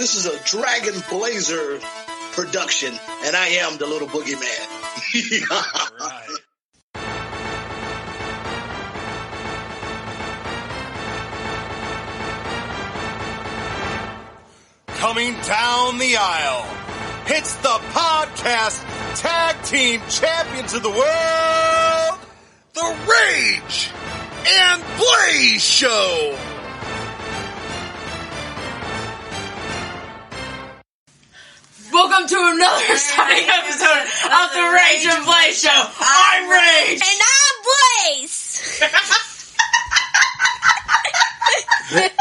This is a Dragon Blazer production, and I am the little boogeyman. All right. Coming down the aisle, it's the podcast tag team champions of the world, the Rage and Blaze Show. Welcome to another exciting episode of the Rage and Blaze Show. I'm Rage. And I'm Blaze.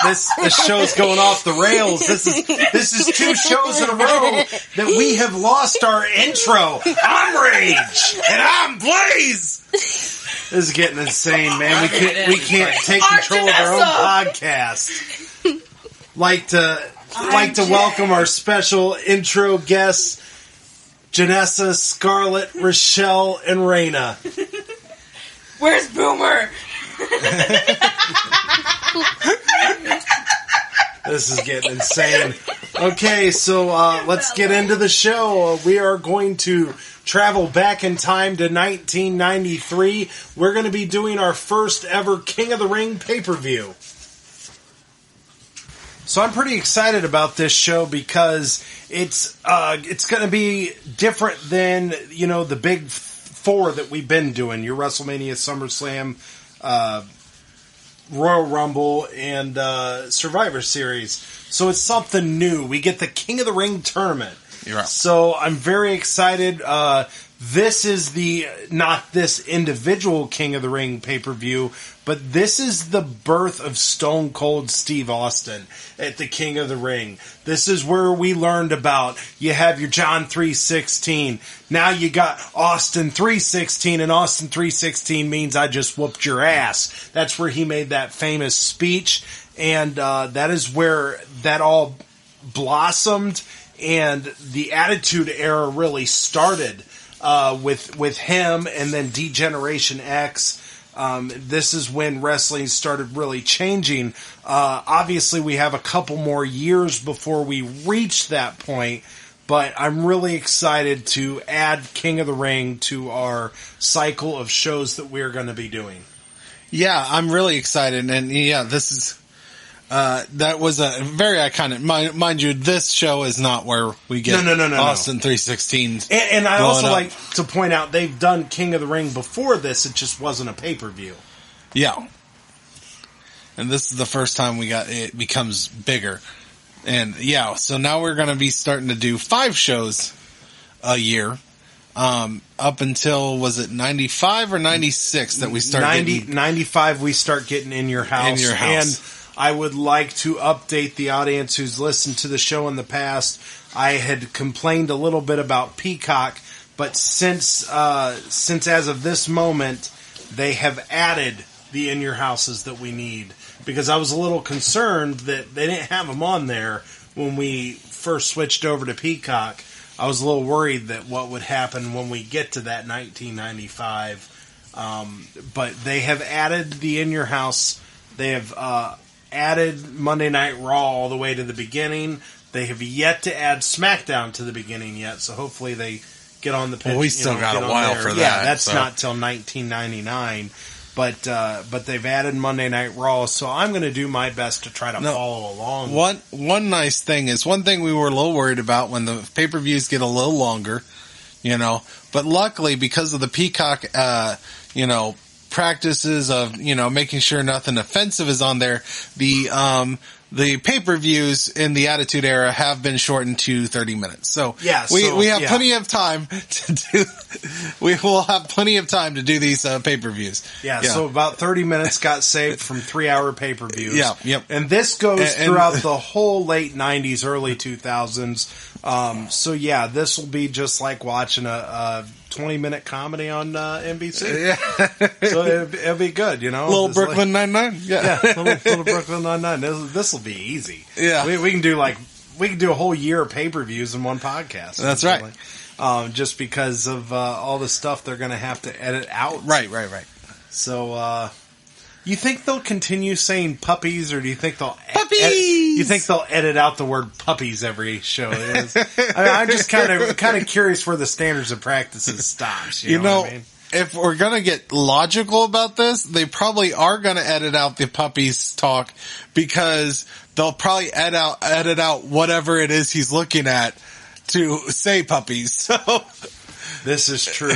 This show's going off the rails. This is 2 shows in a row that we have lost our intro. I'm Rage and I'm Blaze. This is getting insane, man. We can't take control of our own podcast. Like to welcome our special intro guests, Janessa, Scarlett, Rochelle, and Raina. Where's Boomer? This is getting insane. Okay, so let's get into the show. We are going to travel back in time to 1993. We're going to be doing our first ever King of the Ring pay-per-view. So I'm pretty excited about this show because it's going to be different than, you know, the big 4 that we've been doing. Your WrestleMania, SummerSlam, Royal Rumble, and Survivor Series. So it's something new. We get the King of the Ring tournament. You're right. So I'm very excited. This is not this individual King of the Ring pay-per-view, but this is the birth of Stone Cold Steve Austin at the King of the Ring. This is where we learned about, you have your John 3:16. Now you got Austin 3:16, and Austin 3:16 means I just whooped your ass. That's where he made that famous speech, and that is where that all blossomed, and the Attitude Era really started. With him, and then D-Generation X. This is when wrestling started really changing. Obviously, we have a couple more years before we reach that point, but I'm really excited to add King of the Ring to our cycle of shows that we're going to be doing. Yeah, I'm really excited, and yeah, this is that was a very iconic. Mind you, this show is not where we get Austin 3:16. And I also like to point out they've done King of the Ring before this. It just wasn't a pay-per-view. Yeah. And this is the first time it becomes bigger. And yeah, so now we're going to be starting to do 5 shows a year. Up until, was it 95 or 96 that we started 95 we start getting In Your House. In Your House. And I would like to update the audience who's listened to the show in the past. I had complained a little bit about Peacock, but since as of this moment, they have added the In Your Houses that we need. Because I was a little concerned that they didn't have them on there when we first switched over to Peacock. I was a little worried that what would happen when we get to that 1995. But they have added the In Your House. They have added Monday Night Raw all the way to the beginning. They have yet to add SmackDown to the beginning yet, so hopefully they get on the pitch. Well, we still got a while for that. Yeah, that's not till 1999. But they've added Monday Night Raw, so I'm going to do my best to try to follow along. One nice thing is, one thing we were a little worried about when the pay-per-views get a little longer, but luckily because of the Peacock, practices of, making sure nothing offensive is on there, the pay-per-views in the Attitude Era have been shortened to 30 minutes. So we have plenty of time we will have plenty of time to do these pay-per-views. Yeah, so about 30 minutes got saved from 3-hour pay-per-views. Yeah, yep. And this goes throughout the whole late 90s, early 2000s. So yeah, this will be just like watching a 20-minute comedy on NBC. Yeah. So it'll be good, Little Brooklyn Nine-Nine. Yeah. Little Brooklyn Nine-Nine. This will be easy. Yeah. We can do a whole year of pay-per-views in one podcast. That's right. Just because of all the stuff they're going to have to edit out. Right. So, you think they'll continue saying puppies, or do you think they'll... Puppies! you think they'll edit out the word puppies every show? I'm just kind of curious where the standards and practices stops. You know what I mean? If we're gonna get logical about this, they probably are gonna edit out the puppies talk because they'll probably edit out whatever it is he's looking at to say puppies. So this is true.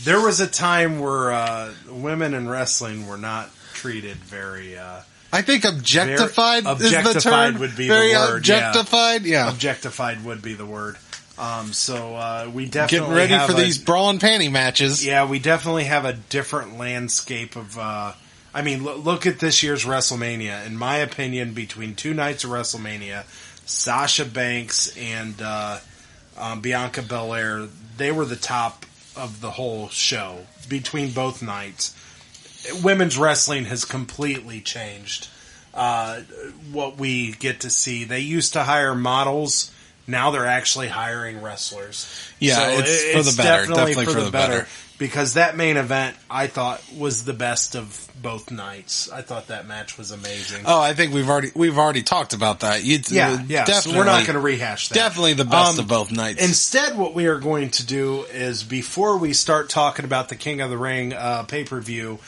There was a time where women in wrestling were not treated very. I think objectified is the term. Would be very the word. Objectified, yeah. Objectified would be the word. So we definitely getting ready for these bra and panty matches. Yeah, we definitely have a different landscape of. I mean, look at this year's WrestleMania. In my opinion, between 2 nights of WrestleMania, Sasha Banks and Bianca Belair, they were the top of the whole show between both nights. Women's wrestling has completely changed what we get to see. They used to hire models. Now they're actually hiring wrestlers. Yeah, so it's for the better. Definitely for the better. Because that main event, I thought, was the best of both nights. I thought that match was amazing. Oh, I think we've already talked about that. Yeah. Definitely, so we're not going to rehash that. Definitely the best of both nights. Instead, what we are going to do is, before we start talking about the King of the Ring pay-per-view,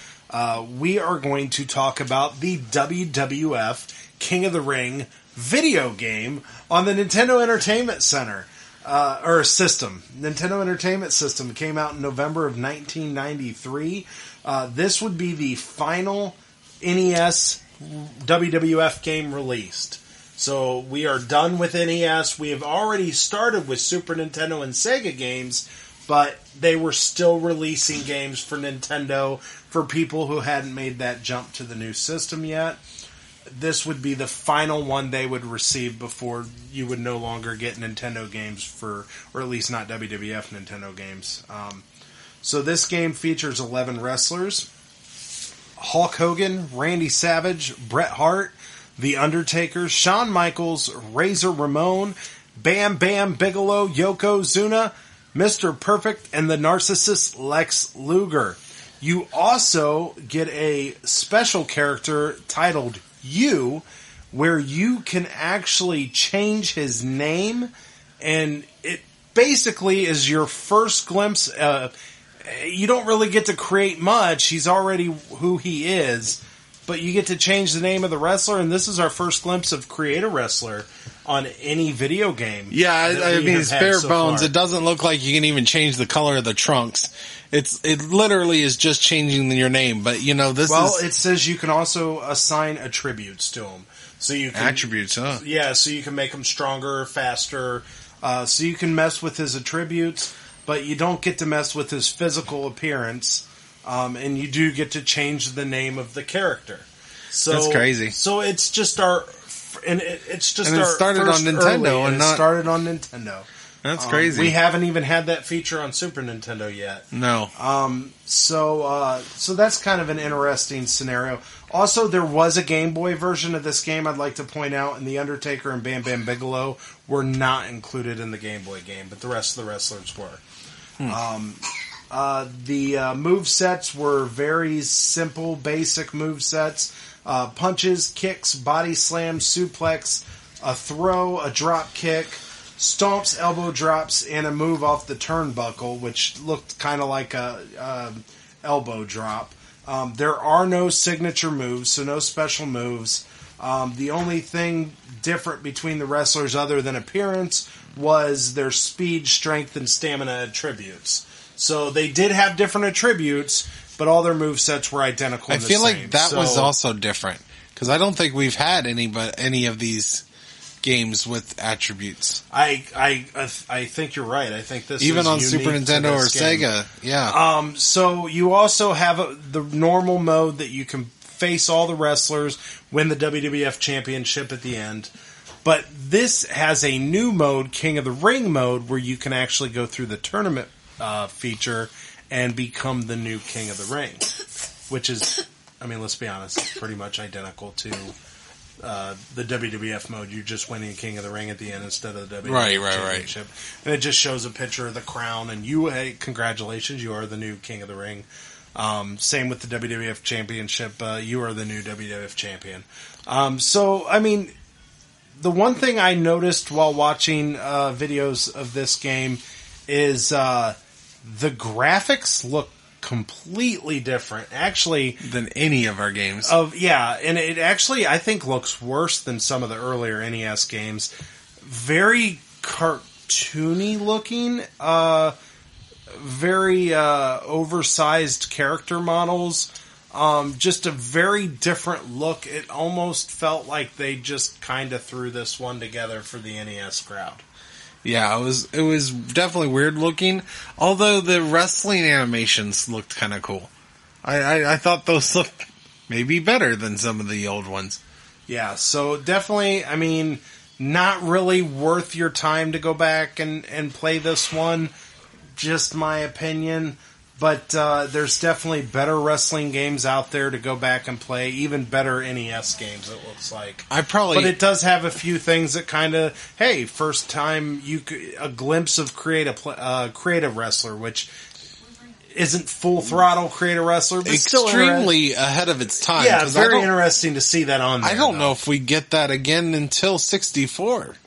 we are going to talk about the WWF King of the Ring video game on the Nintendo Entertainment Center. Or system. Nintendo Entertainment System came out in November of 1993. This would be the final NES WWF game released. So we are done with NES. We have already started with Super Nintendo and Sega games, but they were still releasing games for Nintendo for people who hadn't made that jump to the new system yet. This would be the final one they would receive before you would no longer get Nintendo games or at least not WWF Nintendo games. So this game features 11 wrestlers: Hulk Hogan, Randy Savage, Bret Hart, The Undertaker, Shawn Michaels, Razor Ramon, Bam Bam Bigelow, Yokozuna, Mr. Perfect, and the narcissist Lex Luger. You also get a special character titled You, where you can actually change his name, and it basically is your first glimpse. You don't really get to create much. He's already who he is, but you get to change the name of the wrestler, and this is our first glimpse of Create a Wrestler on any video game. Yeah, I mean, it's bare bones. Far. It doesn't look like you can even change the color of the trunks. It literally is just changing your name, but it says you can also assign attributes to him. So you can, attributes, huh? Yeah, so you can make him stronger, faster. So you can mess with his attributes, but you don't get to mess with his physical appearance. And you do get to change the name of the character. So that's crazy. So it's just our, and it's just and it our started first on Nintendo, early, and not it started on Nintendo. That's crazy. We haven't even had that feature on Super Nintendo yet. No. So that's kind of an interesting scenario. Also, there was a Game Boy version of this game I'd like to point out, and The Undertaker and Bam Bam Bigelow were not included in the Game Boy game, but the rest of the wrestlers were. The move sets were very simple, basic move sets. Punches, kicks, body slam, suplex, a throw, a drop kick, stomps, elbow drops, and a move off the turnbuckle, which looked kind of like a elbow drop. There are no signature moves, so no special moves. The only thing different between the wrestlers other than appearance was their speed, strength, and stamina attributes. So they did have different attributes, but all their movesets were identical. I feel like that was also different, because I don't think we've had any of these games with attributes. I think you're right. I think this even is on Super Nintendo or game. Sega. Yeah. So you also have the normal mode that you can face all the wrestlers, win the WWF Championship at the end. But this has a new mode, King of the Ring mode, where you can actually go through the tournament feature and become the new King of the Ring, which is, I mean, let's be honest, it's pretty much identical to the WWF mode. You're just winning King of the Ring at the end instead of the WWF Championship. And it just shows a picture of the crown, and hey, congratulations, you are the new King of the Ring. Same with the WWF Championship. You are the new WWF Champion. So, I mean, the one thing I noticed while watching videos of this game is the graphics look completely different, actually, than any of our games. And it actually, I think, looks worse than some of the earlier NES games. Very cartoony looking, very oversized character models. Just a very different look. It almost felt like they just kind of threw this one together for the NES crowd. Yeah, it was definitely weird looking, although the wrestling animations looked kind of cool. I thought those looked maybe better than some of the old ones. Yeah, so definitely, I mean, not really worth your time to go back and play this one, just my opinion. But there's definitely better wrestling games out there to go back and play, even better NES games, it looks like. But it does have a few things that kind of, hey, first time a glimpse of creative wrestler, which isn't full throttle creative wrestler, but extremely ahead of its time. Yeah, it's very interesting to see that on there. I don't know if we get that again until 64.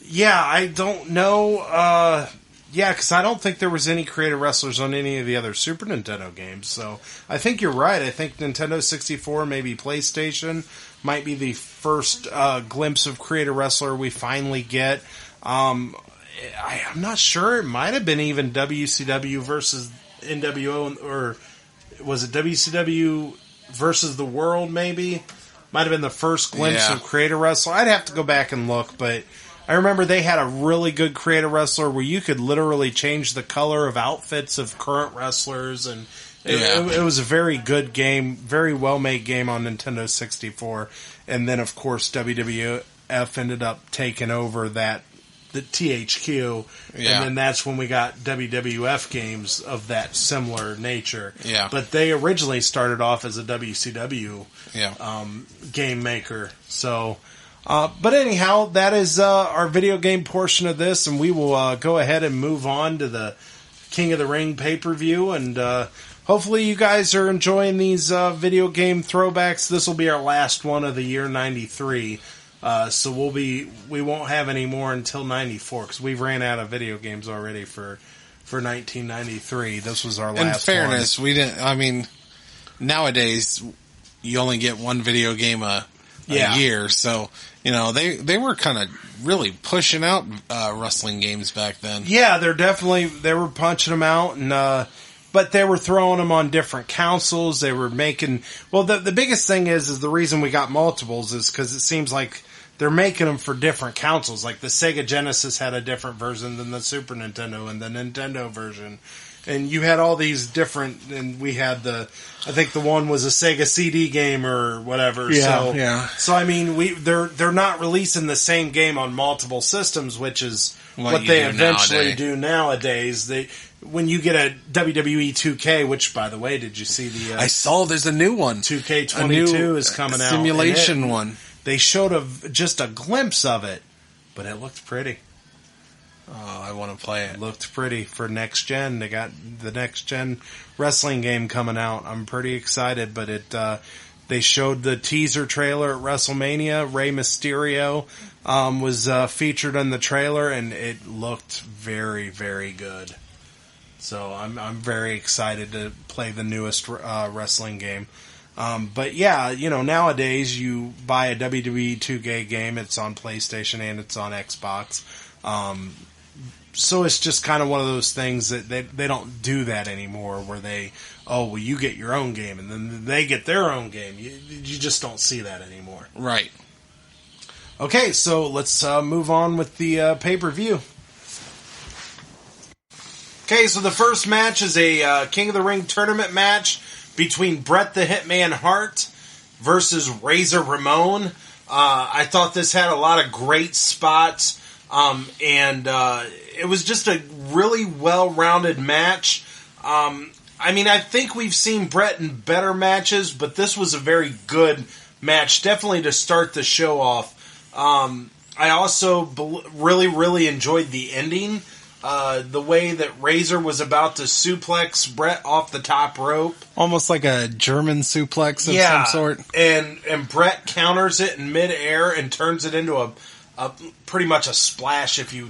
Yeah, I don't know. Yeah, because I don't think there was any creative wrestlers on any of the other Super Nintendo games. So I think you're right. I think Nintendo 64, maybe PlayStation, might be the first glimpse of creative wrestler we finally get. I'm not sure. It might have been even WCW versus NWO, or was it WCW versus the World, maybe? Might have been the first glimpse of creative wrestler. I'd have to go back and look, but I remember they had a really good creative wrestler where you could literally change the color of outfits of current wrestlers, and it was a very good game, very well-made game on Nintendo 64. And then, of course, WWF ended up taking over the THQ, and then that's when we got WWF games of that similar nature. Yeah. But they originally started off as a WCW game maker, so... but anyhow, that is our video game portion of this, and we will go ahead and move on to the King of the Ring pay-per-view, and hopefully you guys are enjoying these video game throwbacks. This will be our last one of the year 93, so we won't have any more until 94, because we've ran out of video games already for 1993. This was our last one. In fairness, we didn't, I mean, nowadays, you only get one video game a year, so... You know, they were kind of really pushing out wrestling games back then. Yeah, they were punching them out, and but they were throwing them on different consoles. They were making, well, the biggest thing is the reason we got multiples is because it seems like they're making them for different consoles. Like the Sega Genesis had a different version than the Super Nintendo and the Nintendo version. And you had all these different, and we had I think the one was a Sega CD game or whatever. So I mean, they're not releasing the same game on multiple systems, which is what they eventually do nowadays. When you get a WWE 2K, which, by the way, did you see the... I saw there's a new one. 2K22 is coming out. Simulation one. They showed just a glimpse of it, but it looked pretty. Oh, I want to play it. Looked pretty for next gen. They got the next gen wrestling game coming out. I'm pretty excited, but they showed the teaser trailer at WrestleMania. Rey Mysterio was featured in the trailer, and it looked very, very good. So I'm very excited to play the newest wrestling game. But yeah, you know, nowadays you buy a WWE 2K game, it's on PlayStation and it's on Xbox. So it's just kind of one of those things that they don't do that anymore, where you get your own game and then they get their own game. You just don't see that anymore. Right. Okay, so let's move on with the pay-per-view. Okay, so the first match is a King of the Ring tournament match between Bret the Hitman Hart versus Razor Ramon. I thought this had a lot of great spots. And it was just a really well-rounded match. I mean, I think we've seen Bret in better matches, but this was a very good match, definitely to start the show off. I also really, really enjoyed the ending. The way that Razor was about to suplex Brett off the top rope. Almost like a German suplex of some sort. And Brett counters it in midair and turns it into a pretty much a splash, if you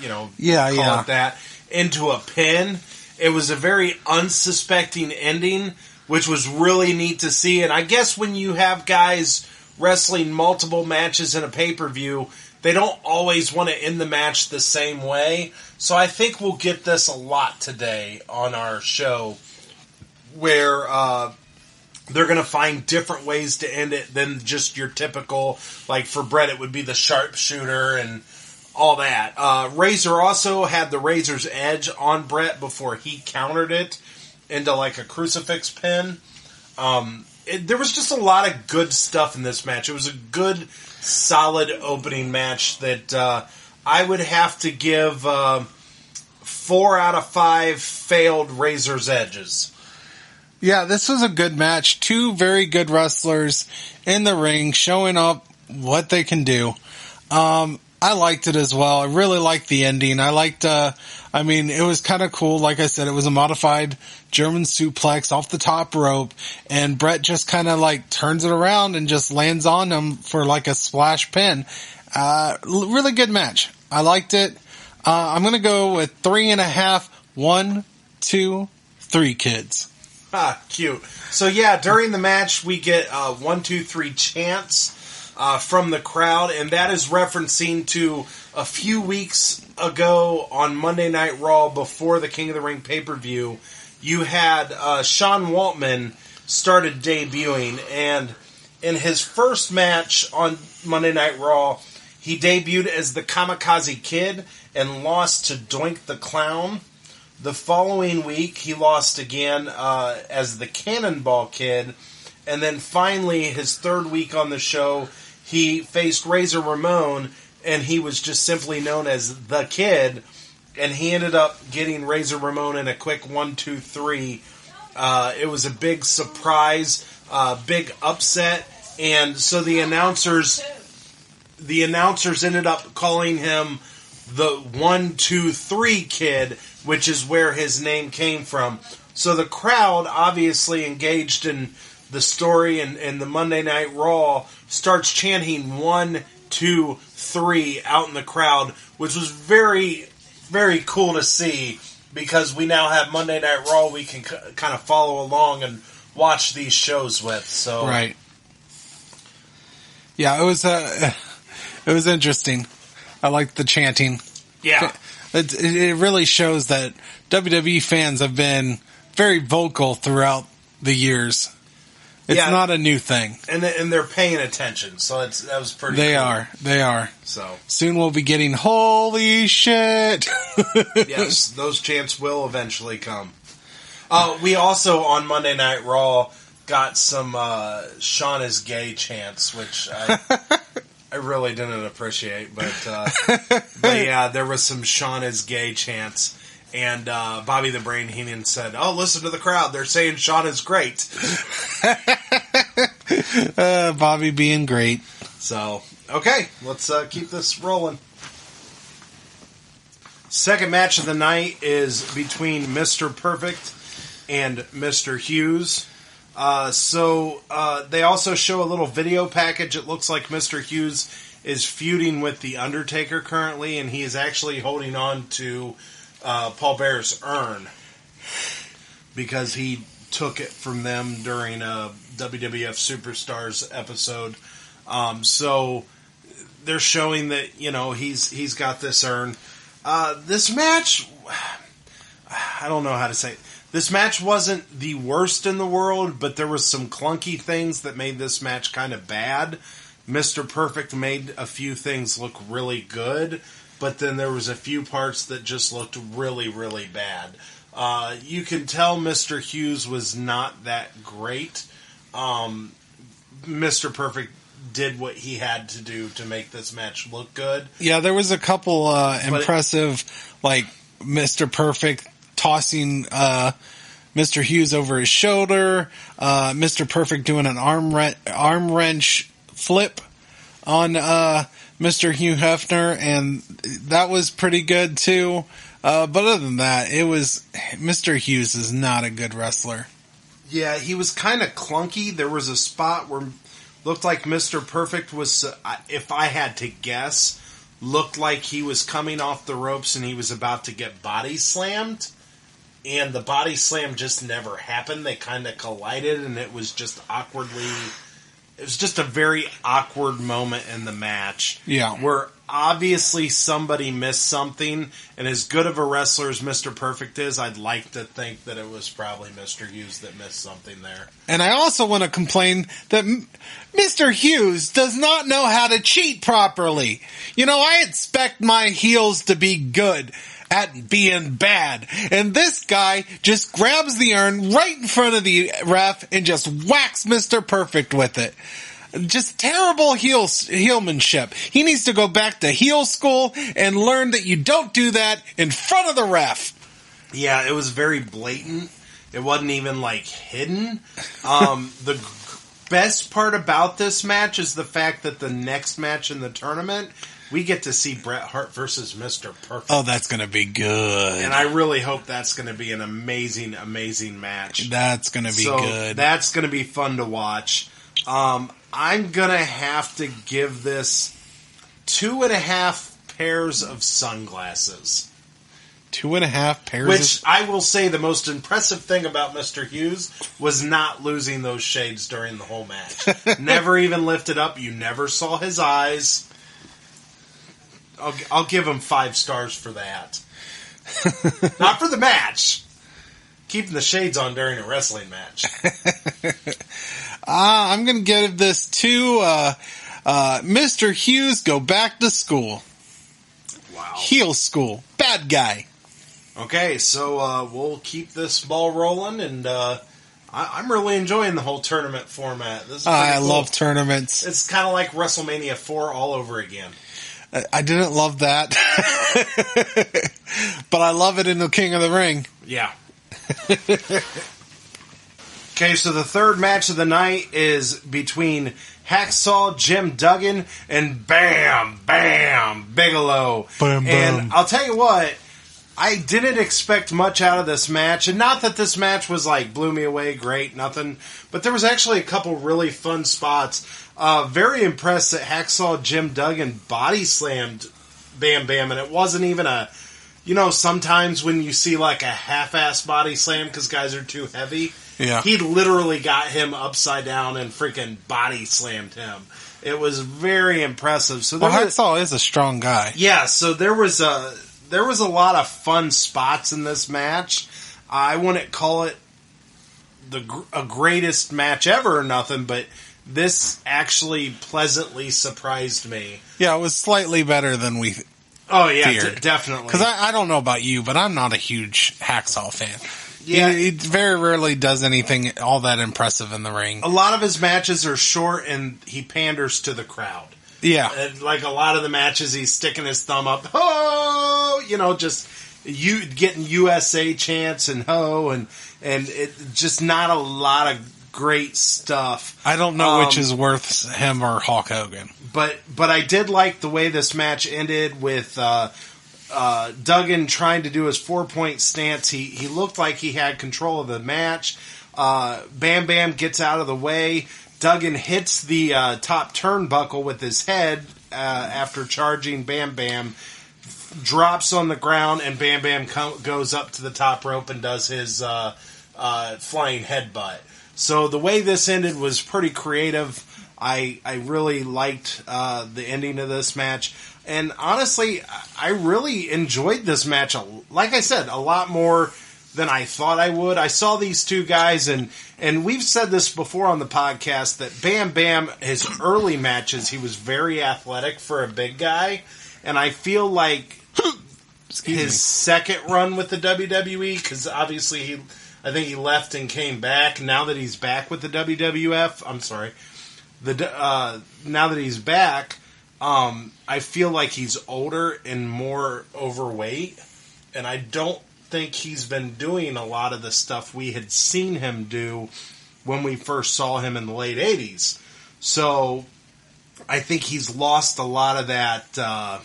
call it that, into a pin. It was a very unsuspecting ending, which was really neat to see. And I guess when you have guys wrestling multiple matches in a pay-per-view, they don't always want to end the match the same way. So I think we'll get this a lot today on our show, where they're going to find different ways to end it than just your typical, like for Brett it would be the sharpshooter and all that. Razor also had the Razor's Edge on Brett before he countered it into like a crucifix pin. There was just a lot of good stuff in this match. It was a good, solid opening match that I would have to give 4 out of 5 failed Razor's Edges. Yeah, this was a good match. 2 very good wrestlers in the ring, showing up what they can do. I liked it as well. I really liked the ending. I liked, it was kind of cool. Like I said, it was a modified German suplex off the top rope, and Brett just kind of like turns it around and just lands on him for like a splash pin. Really good match. I liked it. I'm going to go with 3.5. 1, 2, 3 kids. Ah, cute. So yeah, during the match we get 1, 2, 3 chants from the crowd, and that is referencing to a few weeks ago on Monday Night Raw before the King of the Ring pay-per-view. You had Sean Waltman started debuting, and in his first match on Monday Night Raw, he debuted as the Kamikaze Kid and lost to Doink the Clown. The following week, he lost again as the Cannonball Kid, and then finally, his third week on the show, he faced Razor Ramon, and he was just simply known as The Kid, and he ended up getting Razor Ramon in a quick 1, 2, 3. It was a big surprise, big upset, and so the announcers ended up calling him the 1, 2, 3 Kid, which is where his name came from. So the crowd, obviously engaged in the story and the Monday Night Raw, starts chanting 1, 2, 3 out in the crowd, which was very, very cool to see, because we now have Monday Night Raw we can kind of follow along and watch these shows with. So right. Yeah, it was interesting. I liked the chanting. Yeah. It really shows that WWE fans have been very vocal throughout the years. It's not a new thing. And they're paying attention, so that was pretty cool. They are. So soon we'll be getting, holy shit! Yes, those chants will eventually come. We also, on Monday Night Raw, got some Sean is gay chants, which I really didn't appreciate, but yeah, there was some Sean is gay chants, and Bobby the Brain Heenan said, "Oh, listen to the crowd, they're saying Sean is great." Bobby being great. So, okay, let's keep this rolling. Second match of the night is between Mr. Perfect and Mr. Hughes. So they also show a little video package. It looks like Mr. Hughes is feuding with The Undertaker currently, and he is actually holding on to Paul Bear's urn because he took it from them during a WWF Superstars episode. So they're showing that, he's got this urn. This match, I don't know how to say it. This match wasn't the worst in the world, but there was some clunky things that made this match kind of bad. Mr. Perfect made a few things look really good, but then there was a few parts that just looked really, really bad. You can tell Mr. Hughes was not that great. Mr. Perfect did what he had to do to make this match look good. Yeah, there was a couple impressive, like Mr. Perfect tossing Mr. Hughes over his shoulder, Mr. Perfect doing an arm wrench flip on Mr. Hugh Hefner, and that was pretty good too. But other than that, Mr. Hughes is not a good wrestler. Yeah, he was kind of clunky. There was a spot where looked like Mr. Perfect was, if I had to guess, looked like he was coming off the ropes and he was about to get body slammed. And the body slam just never happened. They kind of collided and it was just it was just a very awkward moment in the match. Yeah. Where obviously somebody missed something, and as good of a wrestler as Mr. Perfect is, I'd like to think that it was probably Mr. Hughes that missed something there. And I also want to complain that Mr. Hughes does not know how to cheat properly. I expect my heels to be good at being bad. And this guy just grabs the urn right in front of the ref and just whacks Mr. Perfect with it. Just terrible heelmanship. He needs to go back to heel school and learn that you don't do that in front of the ref. Yeah, it was very blatant. It wasn't even hidden. The best part about this match is the fact that the next match in the tournament, we get to see Bret Hart versus Mr. Perfect. Oh, that's going to be good. And I really hope that's going to be an amazing, amazing match. That's going to be good. That's going to be fun to watch. I'm going to have to give this 2.5 pairs of sunglasses. 2.5 pairs? Which I will say the most impressive thing about Mr. Hughes was not losing those shades during the whole match. Never even lifted up. You never saw his eyes. I'll give him 5 stars for that. Not for the match. Keeping the shades on during a wrestling match. I'm going to give this to Mr. Hughes, go back to school. Wow. Heel school. Bad guy. Okay, so we'll keep this ball rolling, and I'm really enjoying the whole tournament format. This is I cool. love tournaments. It's kind of like WrestleMania 4 all over again. I didn't love that. But I love it in the King of the Ring. Yeah. Okay, so the third match of the night is between Hacksaw Jim Duggan and Bam Bam Bigelow. Bam, bam. And I'll tell you what, I didn't expect much out of this match, and not that this match was blew me away, great, nothing, but there was actually a couple really fun spots. Very impressed that Hacksaw Jim Duggan body slammed Bam Bam, and it wasn't even sometimes when you see a half-ass body slam because guys are too heavy, yeah, he literally got him upside down and freaking body slammed him. It was very impressive. So Hacksaw is a strong guy. Yeah, so there was a lot of fun spots in this match. I wouldn't call it a greatest match ever or nothing, but this actually pleasantly surprised me. Yeah, it was slightly better than we Oh, yeah, feared. Definitely. Because I don't know about you, but I'm not a huge Hacksaw fan. Yeah. He very rarely does anything all that impressive in the ring. A lot of his matches are short, and he panders to the crowd. Yeah. And a lot of the matches, he's sticking his thumb up, ho! Just you getting USA chants and ho, and it just not a lot of great stuff. I don't know which is worth him or Hulk Hogan. But I did like the way this match ended with Duggan trying to do his 4-point stance. He looked like he had control of the match. Bam Bam gets out of the way. Duggan hits the top turnbuckle with his head after charging Bam Bam. Drops on the ground, and Bam Bam goes up to the top rope and does his flying headbutt. So the way this ended was pretty creative. I really liked the ending of this match. And honestly, I really enjoyed this match. Like I said, a lot more than I thought I would. I saw these two guys, and we've said this before on the podcast, that Bam Bam, his early matches, he was very athletic for a big guy. And I feel like his second run with the WWE, because obviously I think he left and came back. Now that he's back with the WWF, I'm sorry, now that he's back, I feel like he's older and more overweight, and I don't think he's been doing a lot of the stuff we had seen him do when we first saw him in the late 80s. So I think he's lost a lot of that,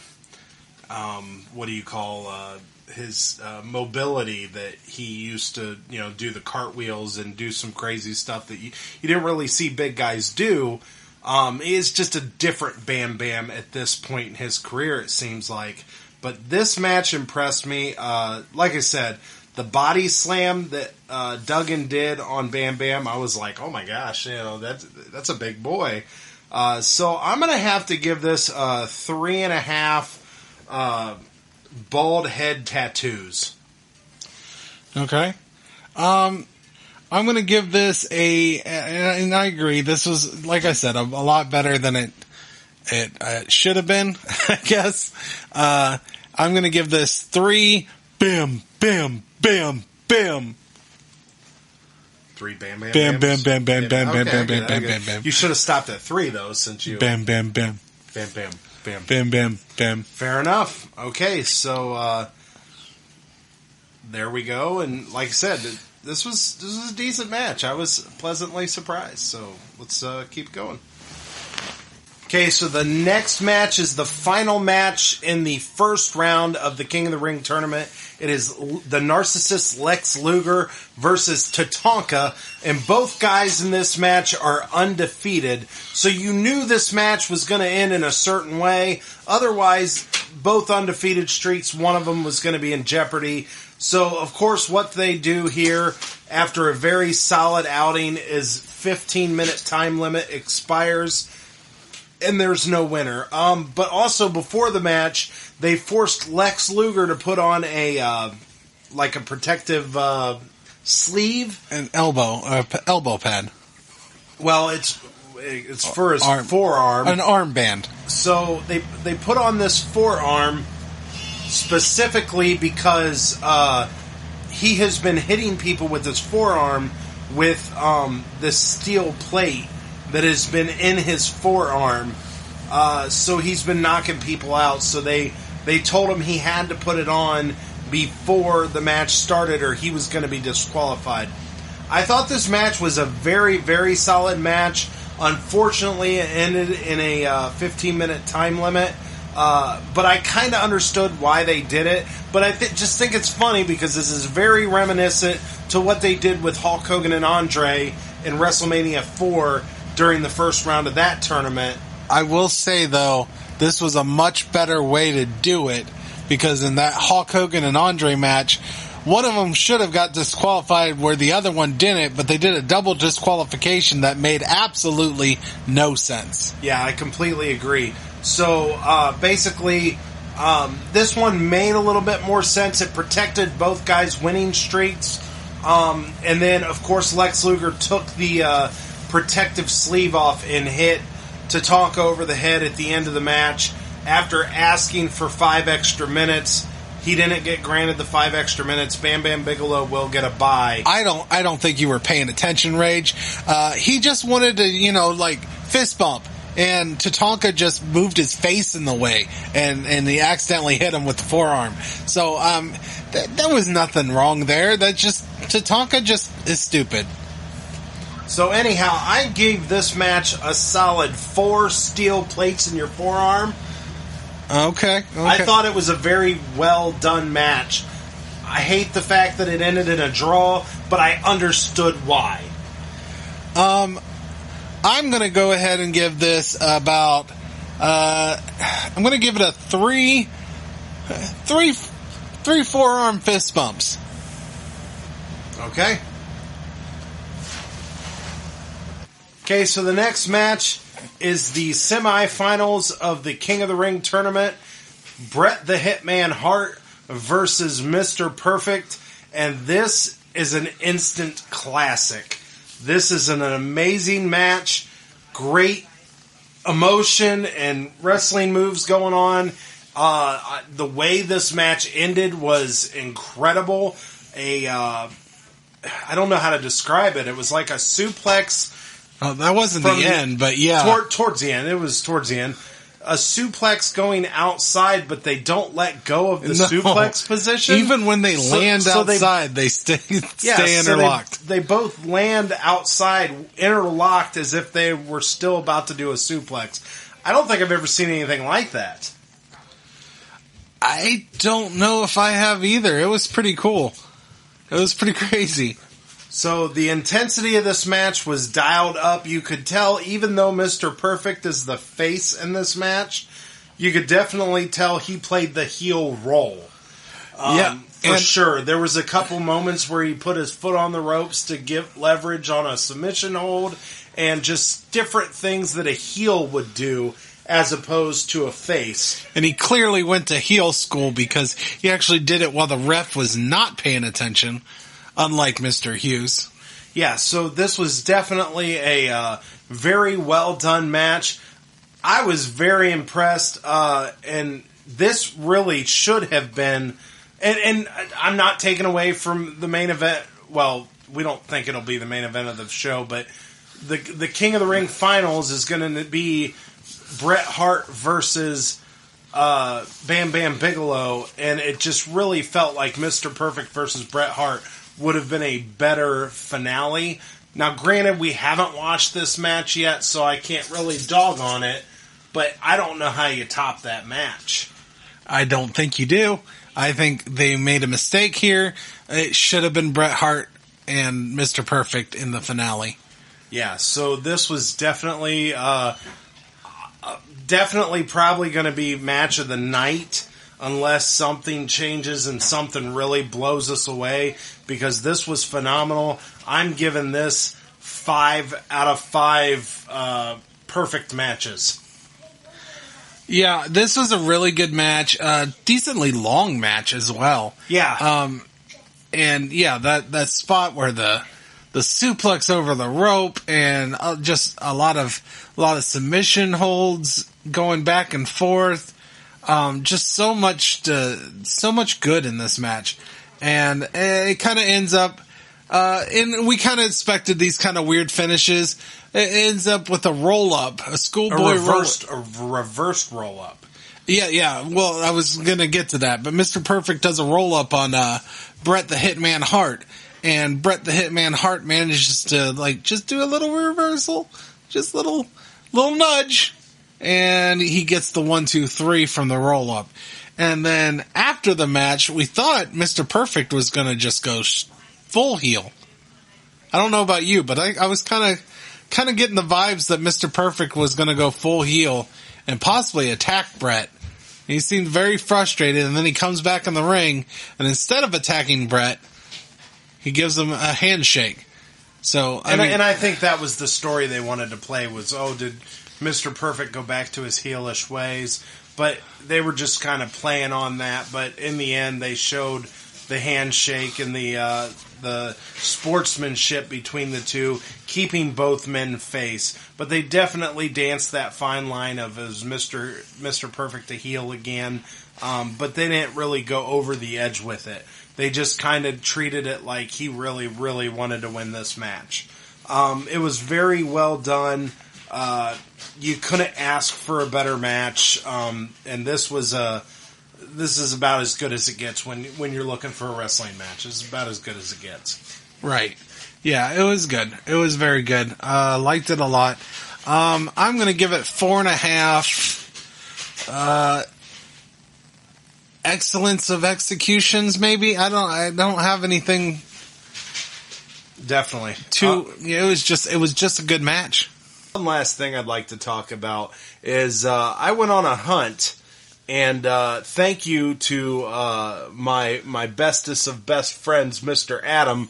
mobility that he used to, do the cartwheels and do some crazy stuff that you didn't really see big guys do. Is just a different Bam Bam at this point in his career, it seems like. But this match impressed me. Like I said, the body slam that Duggan did on Bam Bam, I was like, oh my gosh, that's a big boy. So I'm going to have to give this 3.5 bald head tattoos. Okay. I'm going to give this and I agree, this was, like I said, a lot better than it should have been, I guess. I'm going to give this 3 bam, bam, bam, bam. 3 bam, bam, bam, bam, bams? bam, bam, bam, bam, bam, bam, Okay. bam, bam. You should have stopped at 3, though, since you... Bam, bam, bam. Bam, bam, bam. Bam, bam, bam. Fair enough. Okay, so there we go. And like I said, this was a decent match. I was pleasantly surprised. So let's keep going. Okay, so the next match is the final match in the first round of the King of the Ring tournament. It is the narcissist Lex Luger versus Tatanka, and both guys in this match are undefeated. So you knew this match was going to end in a certain way. Otherwise, both undefeated streaks, one of them was going to be in jeopardy. So, of course, what they do here after a very solid outing is 15-minute time limit expires, and there's no winner. But also, before the match, they forced Lex Luger to put on a protective sleeve. An elbow pad. Well, it's for his forearm. An armband. So they put on this forearm specifically because he has been hitting people with his forearm with this steel plate that has been in his forearm. So he's been knocking people out. So they told him he had to put it on before the match started or he was going to be disqualified. I thought this match was a very, very solid match. Unfortunately, it ended in a 15-minute time limit. But I kind of understood why they did it. But I just think it's funny because this is very reminiscent to what they did with Hulk Hogan and Andre in WrestleMania 4 during the first round of that tournament. I will say, though, this was a much better way to do it because in that Hulk Hogan and Andre match, one of them should have got disqualified where the other one didn't, but they did a double disqualification that made absolutely no sense. Yeah, I completely agree. So, basically, this one made a little bit more sense. It protected both guys' winning streaks. And then, of course, Lex Luger took the protective sleeve off and hit Tatanka over the head at the end of the match. After asking for 5 extra minutes, he didn't get granted the 5 extra minutes. Bam Bam Bigelow will get a bye. I don't think you were paying attention, Rage. He just wanted to, fist bump. And Tatanka just moved his face in the way, and he accidentally hit him with the forearm. So, there was nothing wrong there. Tatanka just is stupid. So anyhow, I gave this match a solid 4 steel plates in your forearm. Okay. I thought it was a very well done match. I hate the fact that it ended in a draw, but I understood why. I'm going to go ahead and give this about... I'm going to give it a 3 forearm fist bumps. Okay. Okay, so the next match is the semifinals of the King of the Ring tournament. Bret the Hitman Hart versus Mr. Perfect. And this is an instant classic. This is an amazing match. Great emotion and wrestling moves going on. The way this match ended was incredible. I don't know how to describe it. It was like a suplex. Oh, that wasn't the end, but yeah. Towards the end. It was towards the end. A suplex going outside, but they don't let go of the suplex position. Even when they land outside, they stay interlocked. So they both land outside, interlocked, as if they were still about to do a suplex. I don't think I've ever seen anything like that. I don't know if I have either. It was pretty cool. It was pretty crazy. So the intensity of this match was dialed up. You could tell, even though Mr. Perfect is the face in this match, you could definitely tell he played the heel role. For sure. There was a couple moments where he put his foot on the ropes to give leverage on a submission hold, and just different things that a heel would do as opposed to a face. And he clearly went to heel school because he actually did it while the ref was not paying attention, unlike Mr. Hughes. Yeah, so this was definitely a very well done match. I was very impressed, and this really should have been, and I'm not taking away from the main event. Well, we don't think it'll be the main event of the show, but the King of the Ring finals is going to be Bret Hart versus Bam Bam Bigelow, and it just really felt like Mr. Perfect versus Bret Hart would have been a better finale. Now, granted, we haven't watched this match yet, so I can't really dog on it, but I don't know how you top that match. I don't think you do. I think they made a mistake here. It should have been Bret Hart and Mr. Perfect in the finale. Yeah, so this was definitely probably going to be match of the night, unless something changes and something really blows us away, because this was phenomenal. I'm giving this 5 out of 5 perfect matches. Yeah, this was a really good match. Decently long match as well. Yeah. And yeah, that spot where the suplex over the rope and just a lot of submission holds going back and forth. Just so much good in this match. And it kind of ends up, and we kind of expected these kind of weird finishes. It ends up with a roll-up, a schoolboy reversed roll-up. Yeah. Well, I was going to get to that, but Mr. Perfect does a roll-up on Bret the Hitman Hart, and Bret the Hitman Hart manages to just do a little reversal, just little nudge, and he gets the 1, 2, 3 from the roll-up. And then after the match, we thought Mr. Perfect was going to just go full heel. I don't know about you, but I was kind of getting the vibes that Mr. Perfect was going to go full heel and possibly attack Bret. He seemed very frustrated, and then he comes back in the ring, and instead of attacking Bret, he gives him a handshake. So, I think that was the story they wanted to play was, did Mr. Perfect go back to his heelish ways? But they were just kind of playing on that. But in the end, they showed the handshake and the sportsmanship between the two, keeping both men face. But they definitely danced that fine line of is Mr. Perfect a heel again. But they didn't really go over the edge with it. They just kind of treated it like he really, really wanted to win this match. It was very well done. You couldn't ask for a better match. And this is about as good as it gets when you're looking for a wrestling match. It's about as good as it gets. Right. Yeah, it was good. It was very good. Liked it a lot. I'm going to give it 4.5. Excellence of executions, maybe. I don't have anything. Definitely. It was just a good match. One last thing I'd like to talk about is I went on a hunt, and thank you to my bestest of best friends, Mr. Adam.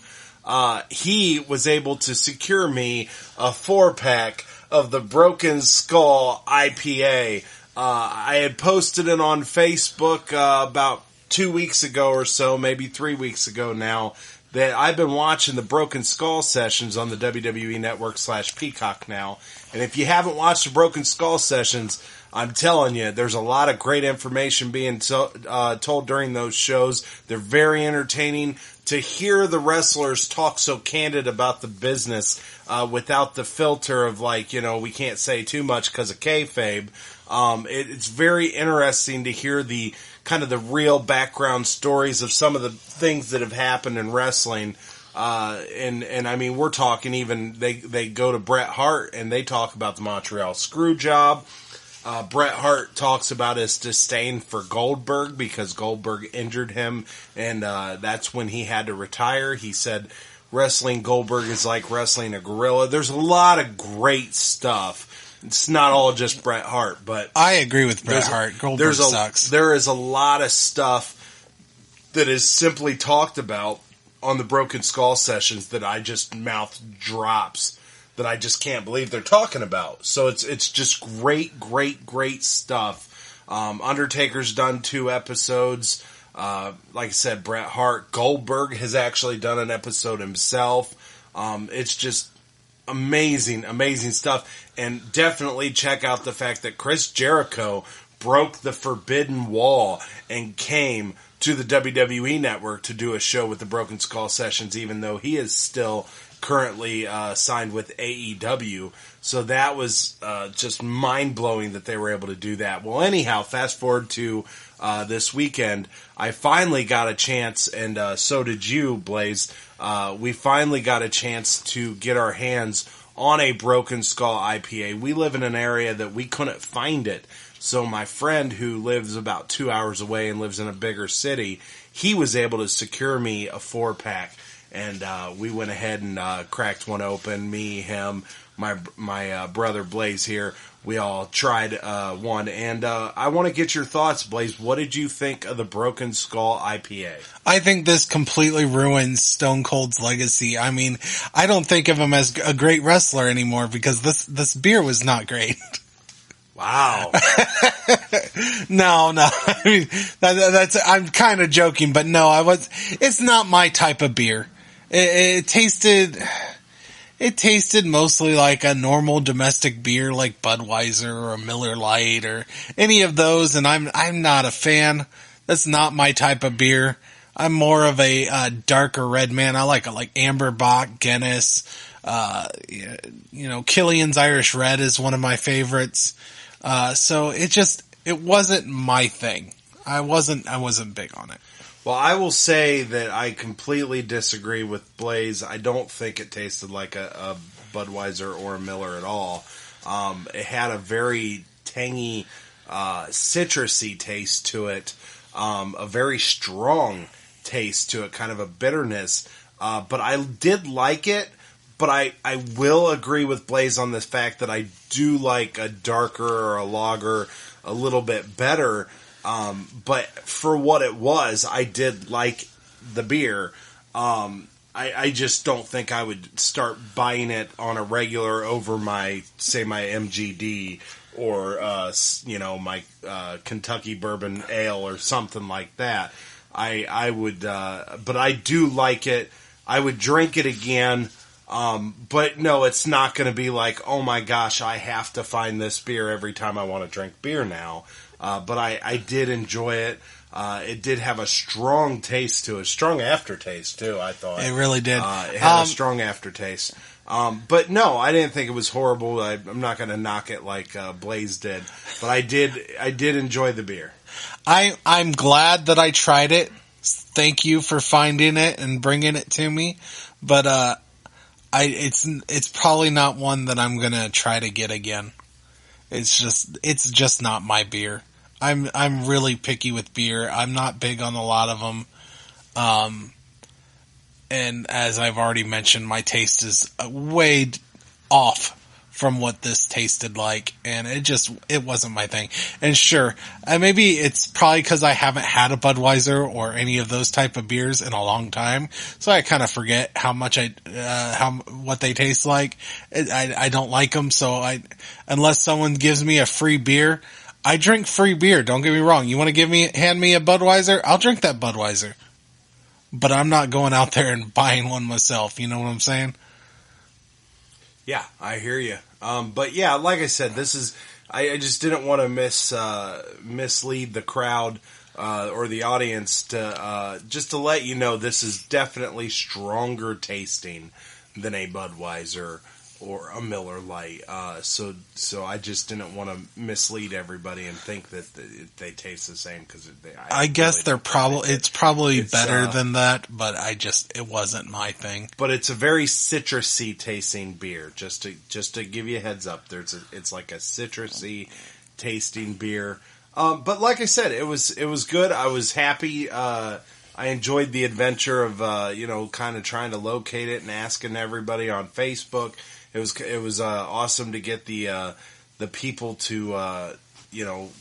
He was able to secure me a 4-pack of the Broken Skull IPA. I had posted it on Facebook about 2 weeks ago or so, maybe 3 weeks ago now, that I've been watching the Broken Skull sessions on the WWE Network / Peacock now. And if you haven't watched the Broken Skull sessions, I'm telling you, there's a lot of great information being told during those shows. They're very entertaining. To hear the wrestlers talk so candid about the business without the filter of we can't say too much because of kayfabe. It's very interesting to hear the kind of the real background stories of some of the things that have happened in wrestling. And I mean, we're talking even, they go to Bret Hart and they talk about the Montreal Screwjob. Bret Hart talks about his disdain for Goldberg because Goldberg injured him, and that's when he had to retire. He said wrestling Goldberg is like wrestling a gorilla. There's a lot of great stuff. It's not all just Bret Hart, but I agree with Bret Hart. Goldberg sucks. There is a lot of stuff that is simply talked about on the Broken Skull sessions that I just mouth drops that I just can't believe they're talking about. So it's just great stuff. Undertaker's done 2 episodes. Like I said, Bret Hart. Goldberg has actually done an episode himself. It's just amazing stuff. And definitely check out the fact that Chris Jericho broke the forbidden wall and came to the WWE Network to do a show with the Broken Skull Sessions, even though he is still currently signed with AEW. So that was just mind-blowing that they were able to do that. Well, anyhow, fast forward to this weekend, I finally got a chance, and so did you, Blaze. We finally got a chance to get our hands on a Broken Skull IPA. We live in an area that we couldn't find it. So my friend who lives about 2 hours away and lives in a bigger city, he was able to secure me a 4-pack. And we went ahead and cracked one open. Me, him, my brother Blaze here. We all tried one. And I want to get your thoughts, Blaze. What did you think of the Broken Skull IPA? I think this completely ruins Stone Cold's legacy. I mean, I don't think of him as a great wrestler anymore because this beer was not great. Wow. No. I mean, that's, I'm kind of joking, but no, it's not my type of beer. It tasted mostly like a normal domestic beer like Budweiser or a Miller Lite or any of those, and I'm not a fan. That's not my type of beer. I'm more of a darker red man. I like Amber Bock, Guinness, Killian's Irish Red is one of my favorites. So it wasn't my thing. I wasn't big on it. Well, I will say that I completely disagree with Blaze. I don't think it tasted like a Budweiser or a Miller at all. It had a very tangy, citrusy taste to it, a very strong taste to it, kind of a bitterness. But I did like it, but I will agree with Blaze on the fact that I do like a darker or a lager a little bit better. But for what it was, I did like the beer. I just don't think I would start buying it on a regular over my MGD or, my, Kentucky Bourbon Ale or something like that. I would, but I do like it. I would drink it again. But no, it's not going to be like, oh my gosh, I have to find this beer every time I want to drink beer now. But I did enjoy it. It did have a strong taste to it, strong aftertaste too, I thought. It really did. It had a strong aftertaste. But no, I didn't think it was horrible. I'm not going to knock it like Blaze did, but I did enjoy the beer. I'm glad that I tried it. Thank you for finding it and bringing it to me. But it's probably not one that I'm going to try to get again. It's just not my beer. I'm really picky with beer. I'm not big on a lot of them. And as I've already mentioned, my taste is way off from what this tasted like, and it wasn't my thing. And sure, maybe it's probably because I haven't had a Budweiser or any of those type of beers in a long time, so I kind of forget how much what they taste like. I don't like them, so unless someone gives me a free beer, I drink free beer. Don't get me wrong. You want to hand me a Budweiser? I'll drink that Budweiser, but I'm not going out there and buying one myself. You know what I'm saying? Yeah, I hear you. But yeah, like I said, I just didn't want to mislead the crowd, or the audience just to let you know this is definitely stronger tasting than a Budweiser or a Miller Lite. So I just didn't want to mislead everybody and think that they taste the same because I guess it's probably better than that, but it wasn't my thing. But it's a very citrusy tasting beer. Just to give you a heads up, it's like a citrusy tasting beer. But like I said, it was good. I was happy. I enjoyed the adventure of kind of trying to locate it and asking everybody on Facebook. It was awesome to get the people to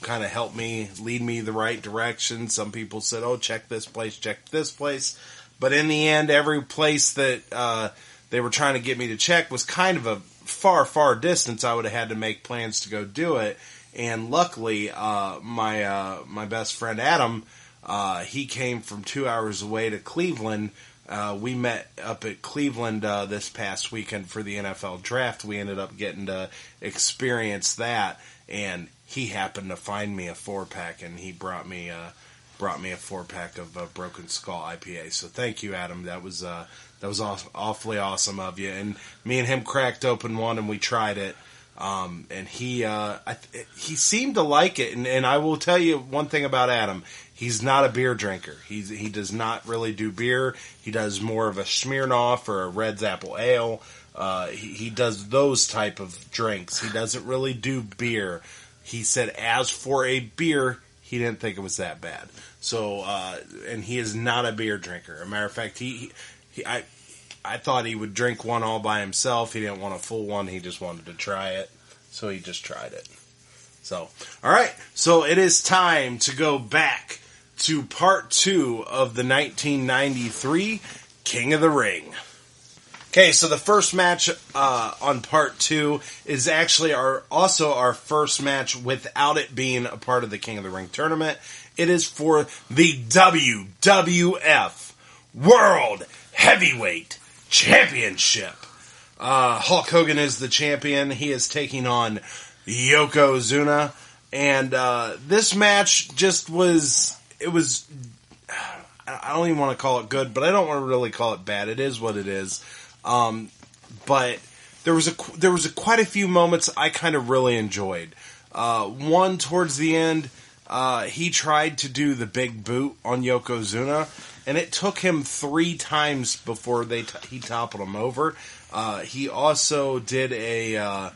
kind of help me, lead me the right direction. Some people said, "Oh, check this place," but in the end, every place that they were trying to get me to check was kind of a far distance. I would have had to make plans to go do it. And luckily, my best friend Adam, he came from 2 hours away to Cleveland. We met up at Cleveland this past weekend for the NFL draft. We ended up getting to experience that, and he happened to find me a 4-pack, and he brought me a 4-pack of Broken Skull IPA. So thank you, Adam. That was awfully awesome of you. And me and him cracked open one, and we tried it. And he seemed to like it. And I will tell you one thing about Adam. He's not a beer drinker. He does not really do beer. He does more of a Smirnoff or a Red's Apple Ale. He does those type of drinks. He doesn't really do beer. He said as for a beer, he didn't think it was that bad. So, and he is not a beer drinker. As a matter of fact, I thought he would drink one all by himself. He didn't want a full one. He just wanted to try it. So he just tried it. So, all right. So it is time to go back to part 2 of the 1993 King of the Ring. Okay, so the first match on part 2 is actually also our first match without it being a part of the King of the Ring tournament. It is for the WWF World Heavyweight Championship. Hulk Hogan is the champion. He is taking on Yokozuna. And this match just was... I don't even want to call it good, but I don't want to really call it bad. It is what it is. But there was quite a few moments I kind of really enjoyed. One towards the end, he tried to do the big boot on Yokozuna, and it took him 3 times before he toppled him over. He also did a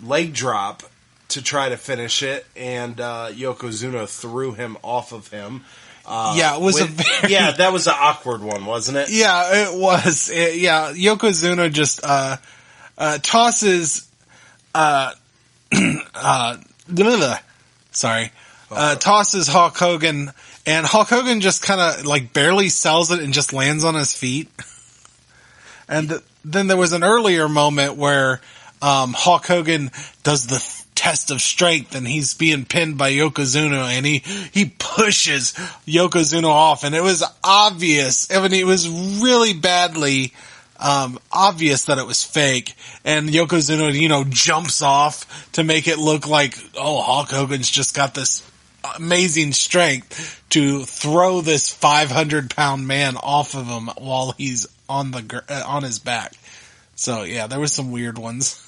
leg drop to try to finish it, and Yokozuna threw him off of him. It was that was an awkward one, wasn't it? Yeah, it was. Yokozuna just tosses tosses Hulk Hogan, and Hulk Hogan just kind of like barely sells it and just lands on his feet. And then there was an earlier moment where Hulk Hogan does the test of strength, and he's being pinned by Yokozuna, and he pushes Yokozuna off, and it was obvious. I mean, it was really badly obvious that it was fake, and Yokozuna, jumps off to make it look like, oh, Hulk Hogan's just got this amazing strength to throw this 500-pound man off of him while he's on his back. So yeah, there was some weird ones.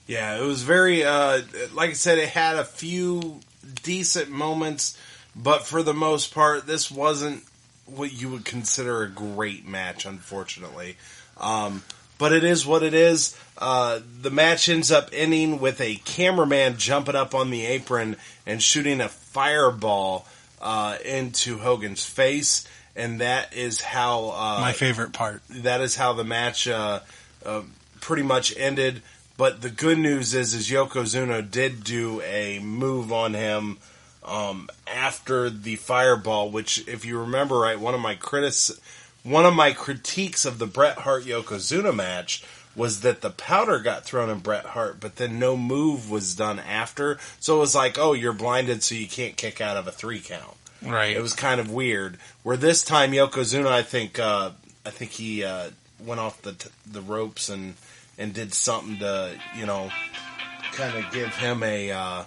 Yeah, it was very, like I said, it had a few decent moments, but for the most part, this wasn't what you would consider a great match, unfortunately. But it is what it is. The match ends up ending with a cameraman jumping up on the apron and shooting a fireball into Hogan's face, and that is how... my favorite part. That is how the match pretty much ended. But the good news is Yokozuna did do a move on him after the fireball, which, if you remember right, one of my critiques of the Bret Hart Yokozuna match was that the powder got thrown in Bret Hart, but then no move was done after. So it was like, oh, you're blinded, so you can't kick out of a 3 count. Right. It was kind of weird. Where this time Yokozuna, I think he went off the ropes and did something to, kind of give him a,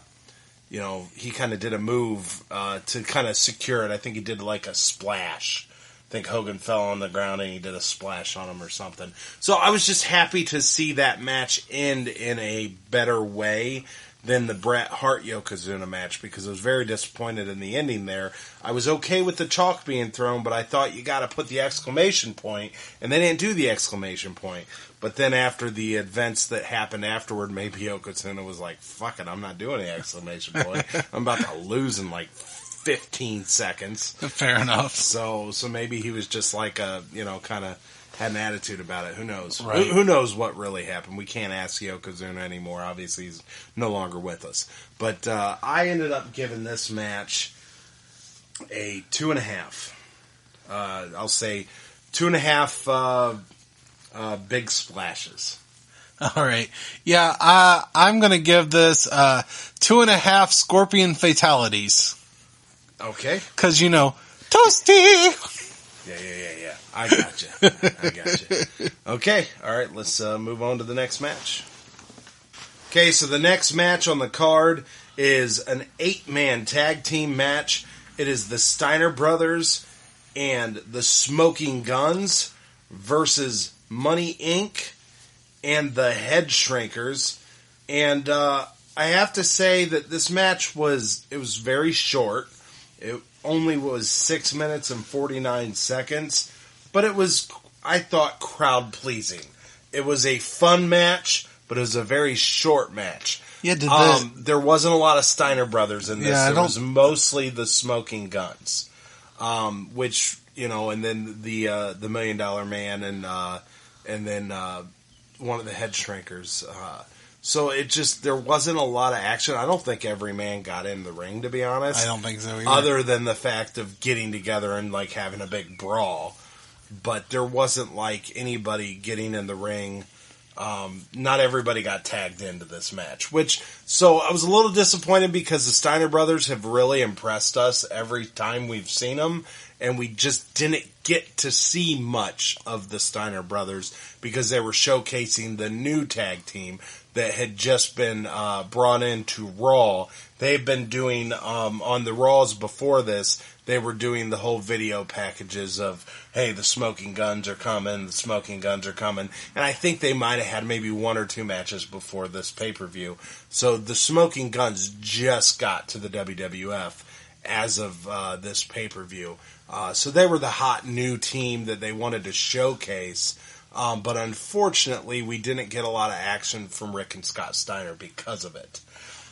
he kind of did a move to kind of secure it. I think he did like a splash. I think Hogan fell on the ground and he did a splash on him or something. So I was just happy to see that match end in a better way than the Bret Hart Yokozuna match because I was very disappointed in the ending there. I was okay with the chalk being thrown, but I thought you got to put the exclamation point, and they didn't do the exclamation point. But then after the events that happened afterward, maybe Yokozuna was like, fuck it, I'm not doing the exclamation point. I'm about to lose in like 15 seconds. Fair enough. So maybe he was just like kind of had an attitude about it. Who knows? Right. Who knows what really happened? We can't ask Yokozuna anymore. Obviously, he's no longer with us. But I ended up giving this match a 2.5. I'll say 2.5 big splashes. All right. Yeah, I'm going to give this 2.5 Scorpion Fatalities. Okay. Because, Toasty! Yeah. I got you. Okay, all right, let's move on to the next match. Okay, so the next match on the card is an 8-man tag team match. It is the Steiner Brothers and the Smoking Guns versus Money Inc. and the Head Shrinkers. And I have to say that this match was very short. It only was 6 minutes and 49 seconds. But it was, I thought, crowd pleasing. It was a fun match, but it was a very short match. Yeah, there wasn't a lot of Steiner Brothers in this. Yeah, was mostly the Smoking Guns, which and then the $1 Million Man and then one of the Head Shrinkers. So there wasn't a lot of action. I don't think every man got in the ring, to be honest. I don't think so either. Other than the fact of getting together and like having a big brawl. But there wasn't like anybody getting in the ring. Not everybody got tagged into this match. So I was a little disappointed because the Steiner Brothers have really impressed us every time we've seen them. And we just didn't get to see much of the Steiner Brothers because they were showcasing the new tag team that had just been brought into Raw. They've been doing, on the Raws before this, they were doing the whole video packages of, hey, the Smoking Guns are coming, the Smoking Guns are coming. And I think they might have had maybe 1 or 2 matches before this pay-per-view. So the Smoking Guns just got to the WWF as of this pay-per-view. So they were the hot new team that they wanted to showcase. But unfortunately, we didn't get a lot of action from Rick and Scott Steiner because of it.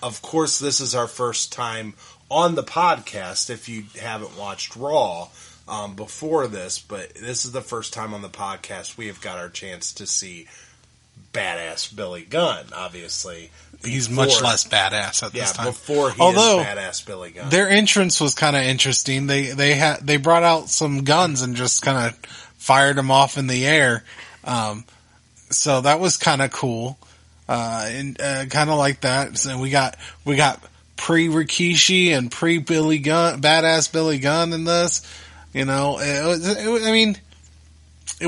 Of course, this is our first time on the podcast, if you haven't watched Raw before this, but this is the first time on the podcast we have got our chance to see badass Billy Gunn, obviously. He's much less badass at this time. Before he is badass Billy Gunn. Their entrance was kind of interesting. They brought out some guns and just kind of fired them off in the air. So that was kind of cool. And kind of like that. So we got pre-Rikishi and pre-Billy Gunn, badass Billy Gunn in this. It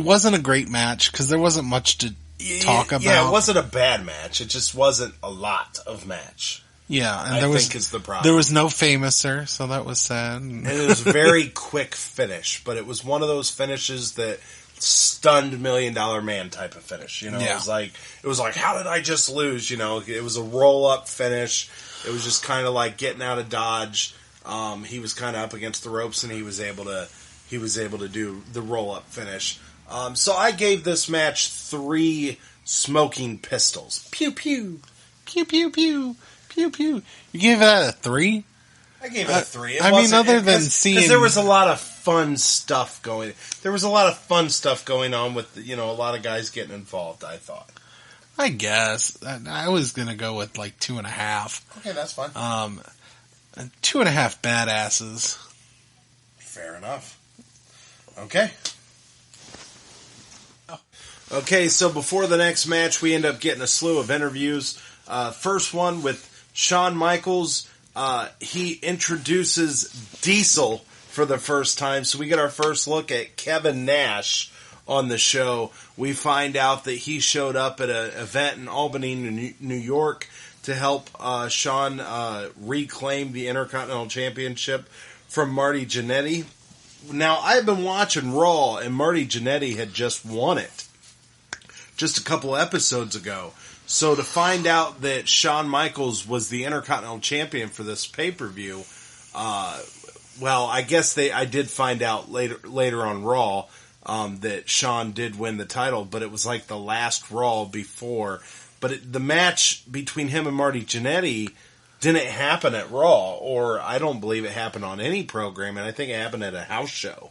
wasn't a great match because there wasn't much to talk about. Yeah, it wasn't a bad match. It just wasn't a lot of match. Yeah, and I think is the problem. There was no Famouser, so that was sad. And it was a very quick finish, but it was one of those finishes that stunned $1 Million Man type of finish. It was like, how did I just lose? It was a roll up finish. It was just kind of like getting out of dodge. He was kind of up against the ropes, and he was able to do the roll up finish. So I gave this match 3 smoking pistols. Pew pew, pew pew pew, pew pew. You gave that a 3? I gave it a 3. Other than seeing, because there was a lot of fun stuff going. There was a lot of fun stuff going on with a lot of guys getting involved. I thought. I guess I was gonna go with like 2.5. Okay, that's fine. 2.5 badasses. Fair enough. Okay. Okay, so before the next match, we end up getting a slew of interviews. First one with Shawn Michaels. He introduces Diesel for the first time, so we get our first look at Kevin Nash on the show. We find out that he showed up at an event in Albany, New York, to help Shawn reclaim the Intercontinental Championship from Marty Jannetty. Now, I've been watching Raw, and Marty Jannetty had just won it just a couple episodes ago. So to find out that Shawn Michaels was the Intercontinental Champion for this pay-per-view, well, I guess I did find out later on Raw that Shawn did win the title, but it was like the last Raw before. But the match between him and Marty Jannetty didn't happen at Raw, or I don't believe it happened on any program, and I think it happened at a house show.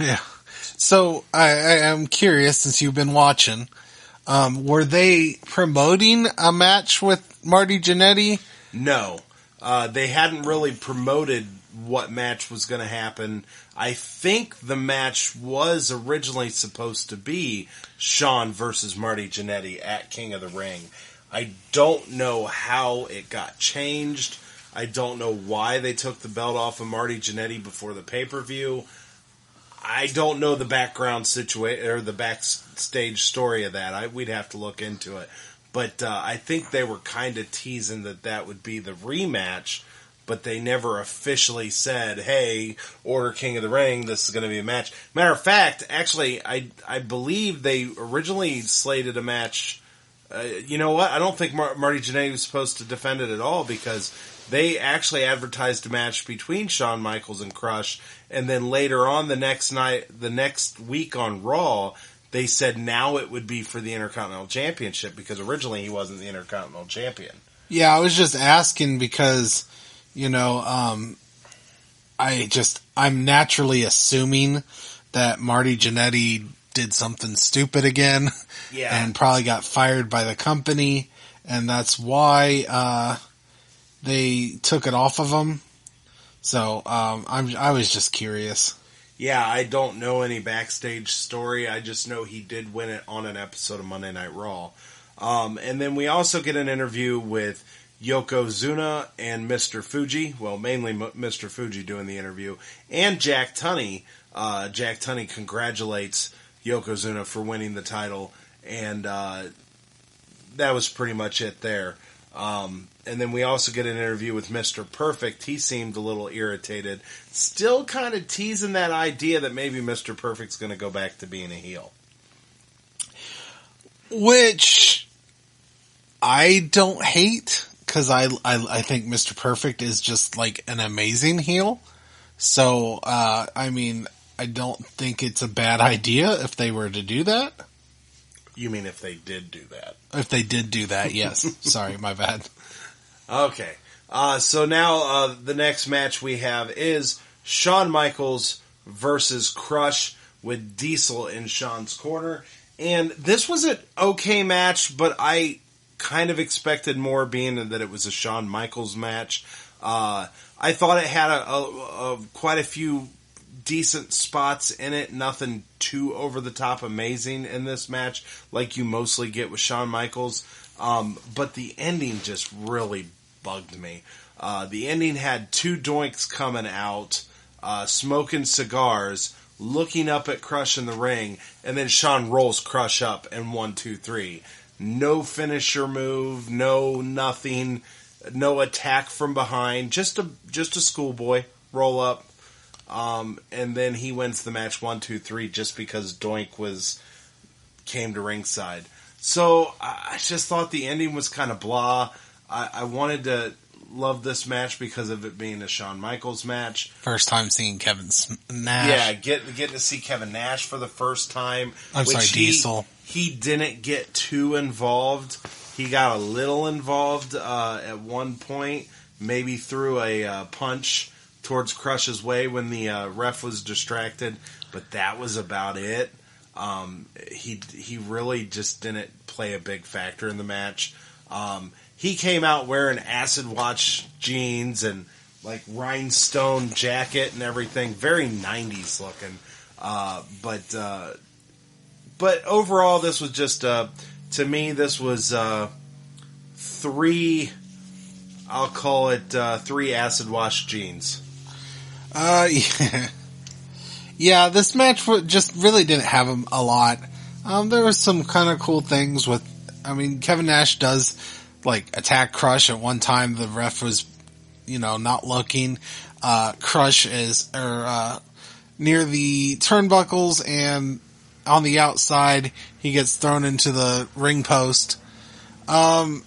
Yeah. So I am curious, since you've been watching, were they promoting a match with Marty Jannetty? No. They hadn't really promoted what match was going to happen. I think the match was originally supposed to be Shawn versus Marty Jannetty at King of the Ring. I don't know how it got changed. I don't know why they took the belt off of Marty Jannetty before the pay-per-view. I don't know the background situation or the backstage story of that. We'd have to look into it. But I think they were kind of teasing that would be the rematch, but they never officially said, hey, order King of the Ring, this is going to be a match. Matter of fact, actually, I believe they originally slated a match. You know what? I don't think Marty Jannetty was supposed to defend it at all, because they actually advertised a match between Shawn Michaels and Crush, and then later on the next week on Raw, they said now it would be for the Intercontinental Championship, because originally he wasn't the Intercontinental Champion. Yeah, I was just asking because, I'm naturally assuming that Marty Jannetty did something stupid again. Yeah. And probably got fired by the company, and that's why they took it off of him. So I was just curious. Yeah, I don't know any backstage story. I just know he did win it on an episode of Monday Night Raw. And then we also get an interview with Yokozuna and Mr. Fuji. Well, mainly Mr. Fuji doing the interview. And Jack Tunney. Jack Tunney congratulates Yokozuna for winning the title. And that was pretty much it there. And then we also get an interview with Mr. Perfect. He seemed a little irritated. Still kind of teasing that idea that maybe Mr. Perfect's going to go back to being a heel. Which I don't hate, because I think Mr. Perfect is just like an amazing heel. So, I don't think it's a bad idea if they were to do that. You mean if they did do that? If they did do that, yes. Sorry, my bad. Okay. So now the next match we have is Shawn Michaels versus Crush with Diesel in Shawn's corner. And this was an okay match, but I kind of expected more, being that it was a Shawn Michaels match. I thought it had quite a few decent spots in it. Nothing too over the top amazing in this match like you mostly get with Shawn Michaels. But the ending just really bugged me. The ending had two doinks coming out, smoking cigars, looking up at Crush in the ring, and then Shawn rolls Crush up in 1, 2, 3. No finisher move, no nothing, no attack from behind, just a schoolboy roll up. And then he wins the match 1, 2, 3 just because Doink came to ringside. So I just thought the ending was kind of blah. I wanted to love this match because of it being a Shawn Michaels match. First time seeing Kevin Nash. Yeah, getting to see Kevin Nash for the first time. Diesel. He didn't get too involved. He got a little involved at one point. Maybe threw a punch towards Crush's way when the ref was distracted. But that was about it. He really just didn't play a big factor in the match. He came out wearing acid wash jeans and like rhinestone jacket and everything, very 90s looking. But overall, this was just to me, this was three. I'll call it 3 acid wash jeans. Yeah. Yeah, this match just really didn't have a lot. There was some kind of cool things with, Kevin Nash does, attack Crush at one time. The ref was, not looking. Crush is, near the turnbuckles, and on the outside, he gets thrown into the ring post. I'm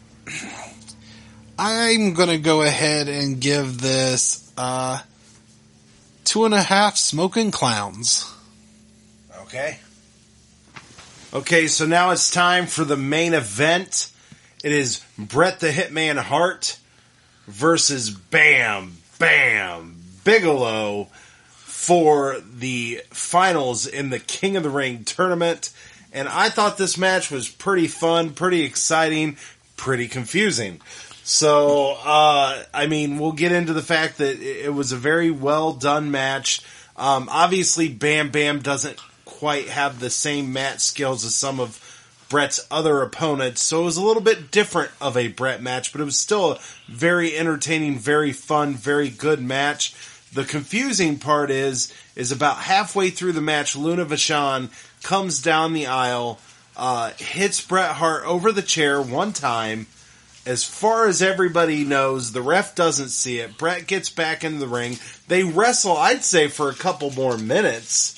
going to go ahead and give this 2.5 smoking clowns. Okay. Okay, so now it's time for the main event. It is Bret the Hitman Hart versus Bam Bam Bigelow for the finals in the King of the Ring tournament. And I thought this match was pretty fun, pretty exciting, pretty confusing. So, we'll get into the fact that it was a very well done match. Obviously, Bam Bam doesn't quite have the same match skills as some of Bret's other opponents, so it was a little bit different of a Bret match, but it was still a very entertaining, very fun, very good match. The confusing part is about halfway through the match, Luna Vachon comes down the aisle, hits Bret Hart over the chair one time. As far as everybody knows, the ref doesn't see it. Bret gets back into the ring. They wrestle, I'd say, for a couple more minutes.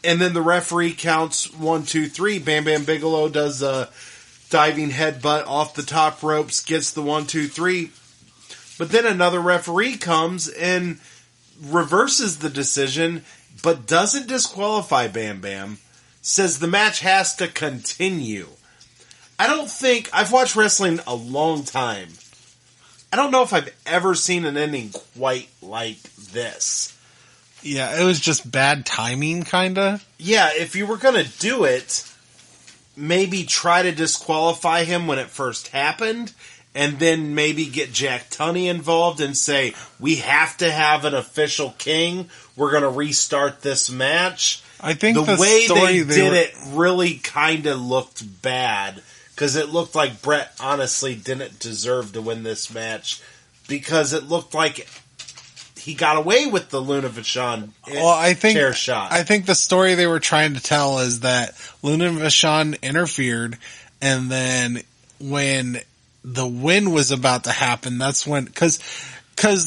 And then the referee counts 1, 2, 3. Bam Bam Bigelow does a diving headbutt off the top ropes, gets the 1, 2, 3. But then another referee comes and reverses the decision, but doesn't disqualify Bam Bam. Says the match has to continue. I've watched wrestling a long time. I don't know if I've ever seen an ending quite like this. Yeah, it was just bad timing, kinda. Yeah, if you were gonna do it, maybe try to disqualify him when it first happened, and then maybe get Jack Tunney involved and say, we have to have an official king, we're gonna restart this match. I think the way they did it really kinda looked bad, because it looked like Bret honestly didn't deserve to win this match, because it looked like he got away with the Luna Vachon chair shot. I think the story they were trying to tell is that Luna Vachon interfered, and then when the win was about to happen, that's when, because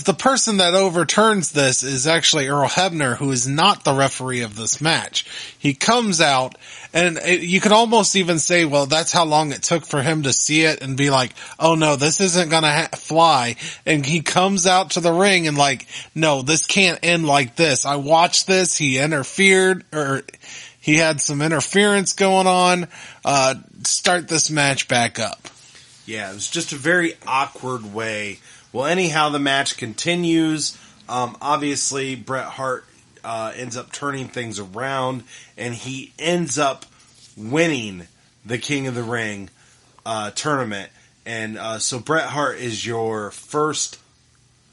the person that overturns this is actually Earl Hebner, who is not the referee of this match. He comes out, and you could almost even say, well, that's how long it took for him to see it and be like, oh no, this isn't gonna fly. And he comes out to the ring and like, no, this can't end like this. I watched this, he interfered, or he had some interference going on, start this match back up. Yeah, it was just a very awkward way. Well, anyhow, the match continues. Obviously, Bret Hart ends up turning things around, and he ends up winning the King of the Ring tournament. And so Bret Hart is your first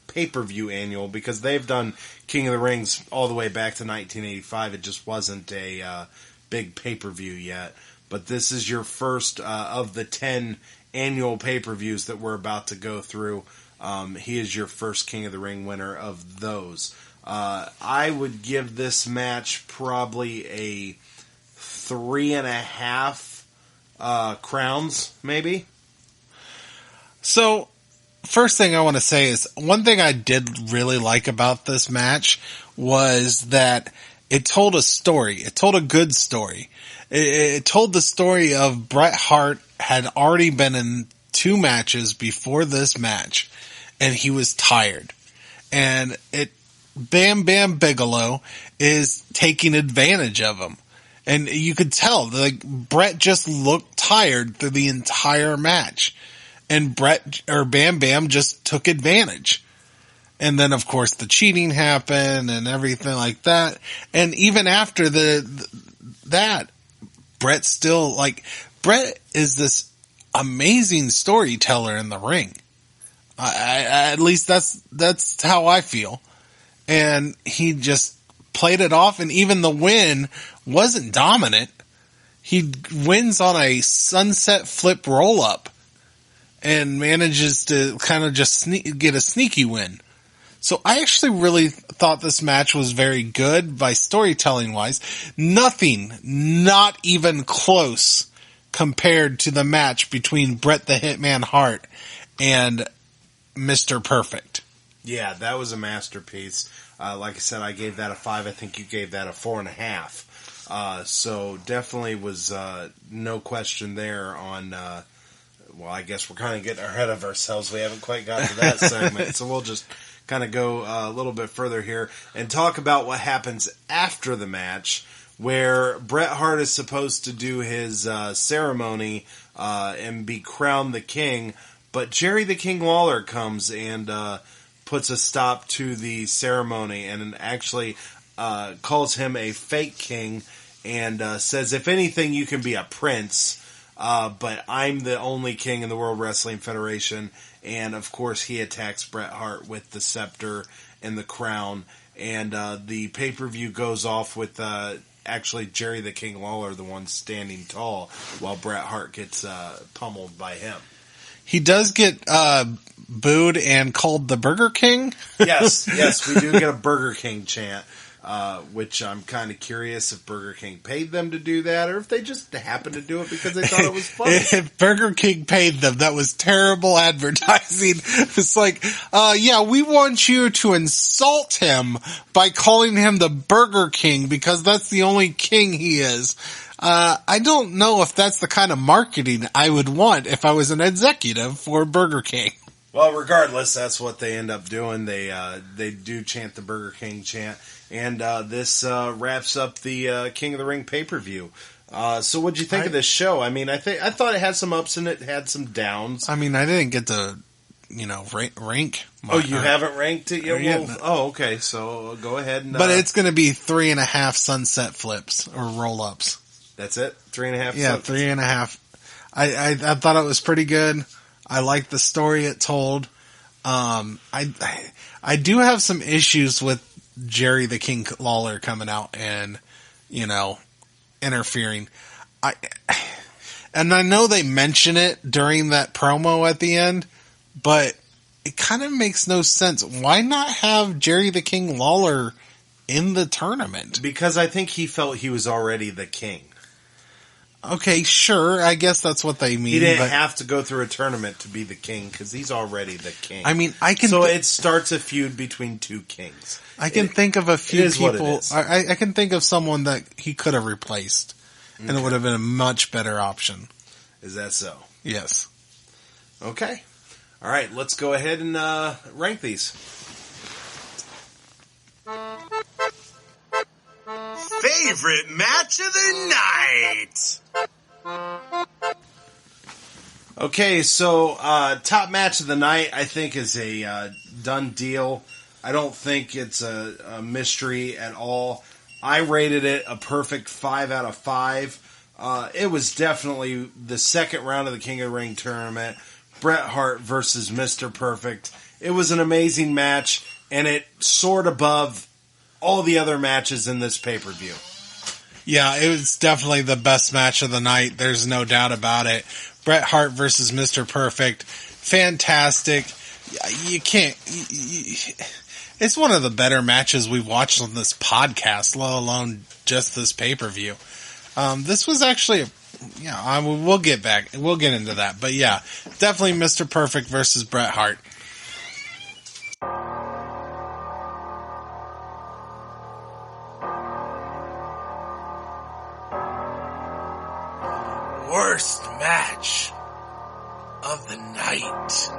pay-per-view annual, because they've done King of the Rings all the way back to 1985. It just wasn't a big pay-per-view yet. But this is your first of the 10 annual pay-per-views that we're about to go through. He is your first King of the Ring winner of those. I would give this match probably a 3.5 crowns, maybe. So, first thing I want to say is, one thing I did really like about this match was that it told a story. It told a good story. It told the story of Bret Hart had already been in 2 matches before this match, and he was tired. And Bam Bam Bigelow is taking advantage of him. And you could tell, like, Bret just looked tired through the entire match. And Bam Bam just took advantage. And then, of course, the cheating happened and everything like that. And even after that, Bret still, like, Bret is this amazing storyteller in the ring. At least that's how I feel. And he just played it off, and even the win wasn't dominant. He wins on a sunset flip roll up and manages to kind of just get a sneaky win. So I actually really thought this match was very good by storytelling wise. Nothing, not even close, compared to the match between Bret the Hitman Hart and Mr. Perfect. Yeah, that was a masterpiece. Like I said, I gave that a 5. I think you gave that a 4.5. So definitely was no question there on well, I guess we're kind of getting ahead of ourselves. We haven't quite got to that segment, so we'll just kind of go a little bit further here and talk about what happens after the match, where Bret Hart is supposed to do his ceremony and be crowned the king, but Jerry the King Lawler comes and puts a stop to the ceremony and actually calls him a fake king and says, if anything, you can be a prince, but I'm the only king in the World Wrestling Federation. And, of course, he attacks Bret Hart with the scepter and the crown. And the pay-per-view goes off with actually Jerry the King Lawler, the one standing tall, while Bret Hart gets pummeled by him. He does get booed and called the Burger King. Yes, we do get a Burger King chant, which I'm kind of curious if Burger King paid them to do that or if they just happened to do it because they thought it was funny. If Burger King paid them, that was terrible advertising. It's like, yeah, we want you to insult him by calling him the Burger King because that's the only king he is. I don't know if that's the kind of marketing I would want if I was an executive for Burger King. Well, regardless, that's what they end up doing. They do chant the Burger King chant, and this wraps up the King of the Ring pay-per-view. So, what'd you think of this show? I mean, I thought it had some ups and it had some downs. I mean, I didn't get to, rank. You haven't ranked it yet? Well, okay. So go ahead and. But it's going to be 3.5 sunset flips or roll-ups. That's it? 3.5? Yeah, 3.5. I thought it was pretty good. I liked the story it told. I do have some issues with Jerry the King Lawler coming out and, interfering. And I know they mention it during that promo at the end, but it kind of makes no sense. Why not have Jerry the King Lawler in the tournament? Because I think he felt he was already the king. Okay, sure. I guess that's what they mean. He didn't have to go through a tournament to be the king because he's already the king. I mean, So it starts a feud between two kings. I can think of a few people. I can think of someone that he could have replaced, and it would have been a much better option. Is that so? Yes. Okay. All right. Let's go ahead and rank these. Favorite match of the night. Okay, so top match of the night, I think, is a done deal. I don't think it's a mystery at all. I rated it a perfect 5 out of 5. It was definitely the second round of the King of the Ring tournament. Bret Hart versus Mr. Perfect. It was an amazing match, and it soared above all the other matches in this pay-per-view. Yeah, it was definitely the best match of the night. There's no doubt about it. Bret Hart versus Mr. Perfect. Fantastic. You can't... It's one of the better matches we've watched on this podcast, let alone just this pay-per-view. This was actually... we'll get back. We'll get into that. But yeah, definitely Mr. Perfect versus Bret Hart. Worst match of the night.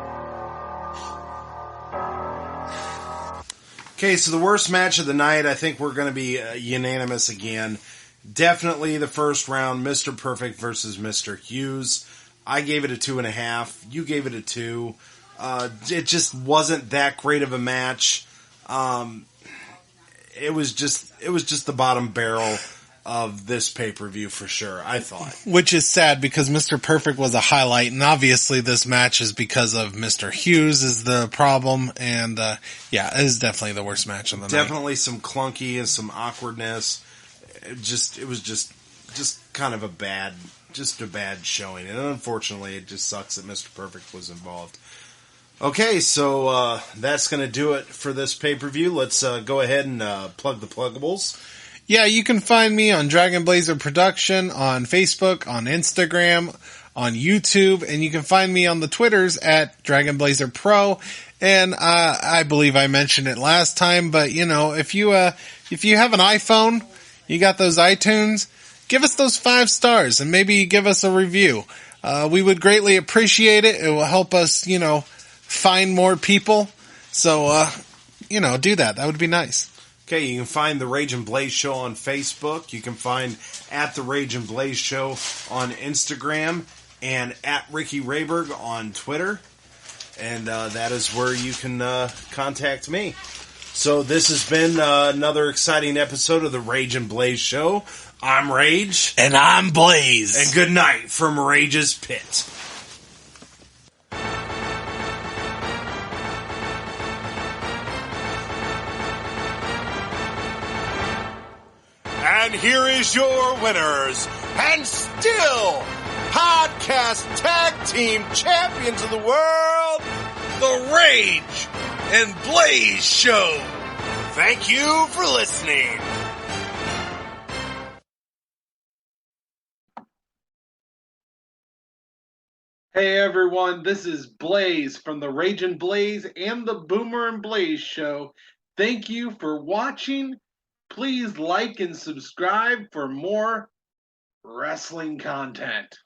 Okay, so the worst match of the night, I think we're going to be unanimous again. Definitely the first round, Mr. Perfect versus Mr. Hughes. I gave it a 2.5. You gave it a 2. It just wasn't that great of a match. It was just the bottom barrel of this pay-per-view for sure, I thought. Which is sad because Mr. Perfect was a highlight, and obviously this match is because of Mr. Hughes is the problem, and it is definitely the worst match of the night. Definitely some clunky and some awkwardness. It was just kind of a bad showing, and unfortunately it just sucks that Mr. Perfect was involved. Okay, so that's going to do it for this pay-per-view. Let's go ahead and plug the pluggables. Yeah, you can find me on Dragon Blazer Production, on Facebook, on Instagram, on YouTube, and you can find me on the Twitters at Dragon Blazer Pro. And I believe I mentioned it last time, but if you have an iPhone, you got those iTunes, give us those 5 stars and maybe give us a review. we would greatly appreciate it. It will help us, find more people. So, do that. That would be nice. Okay, you can find the Rage and Blaze Show on Facebook. You can find at the Rage and Blaze Show on Instagram and at Ricky Rayberg on Twitter. And that is where you can contact me. So this has been another exciting episode of the Rage and Blaze Show. I'm Rage. And I'm Blaze. And good night from Rage's Pit. And here is your winners, and still podcast tag team champions of the world, the Rage and Blaze Show. Thank you for listening. Hey everyone, this is Blaze from the Rage and Blaze and the Boomer and Blaze Show. Thank you for watching. Please like and subscribe for more wrestling content.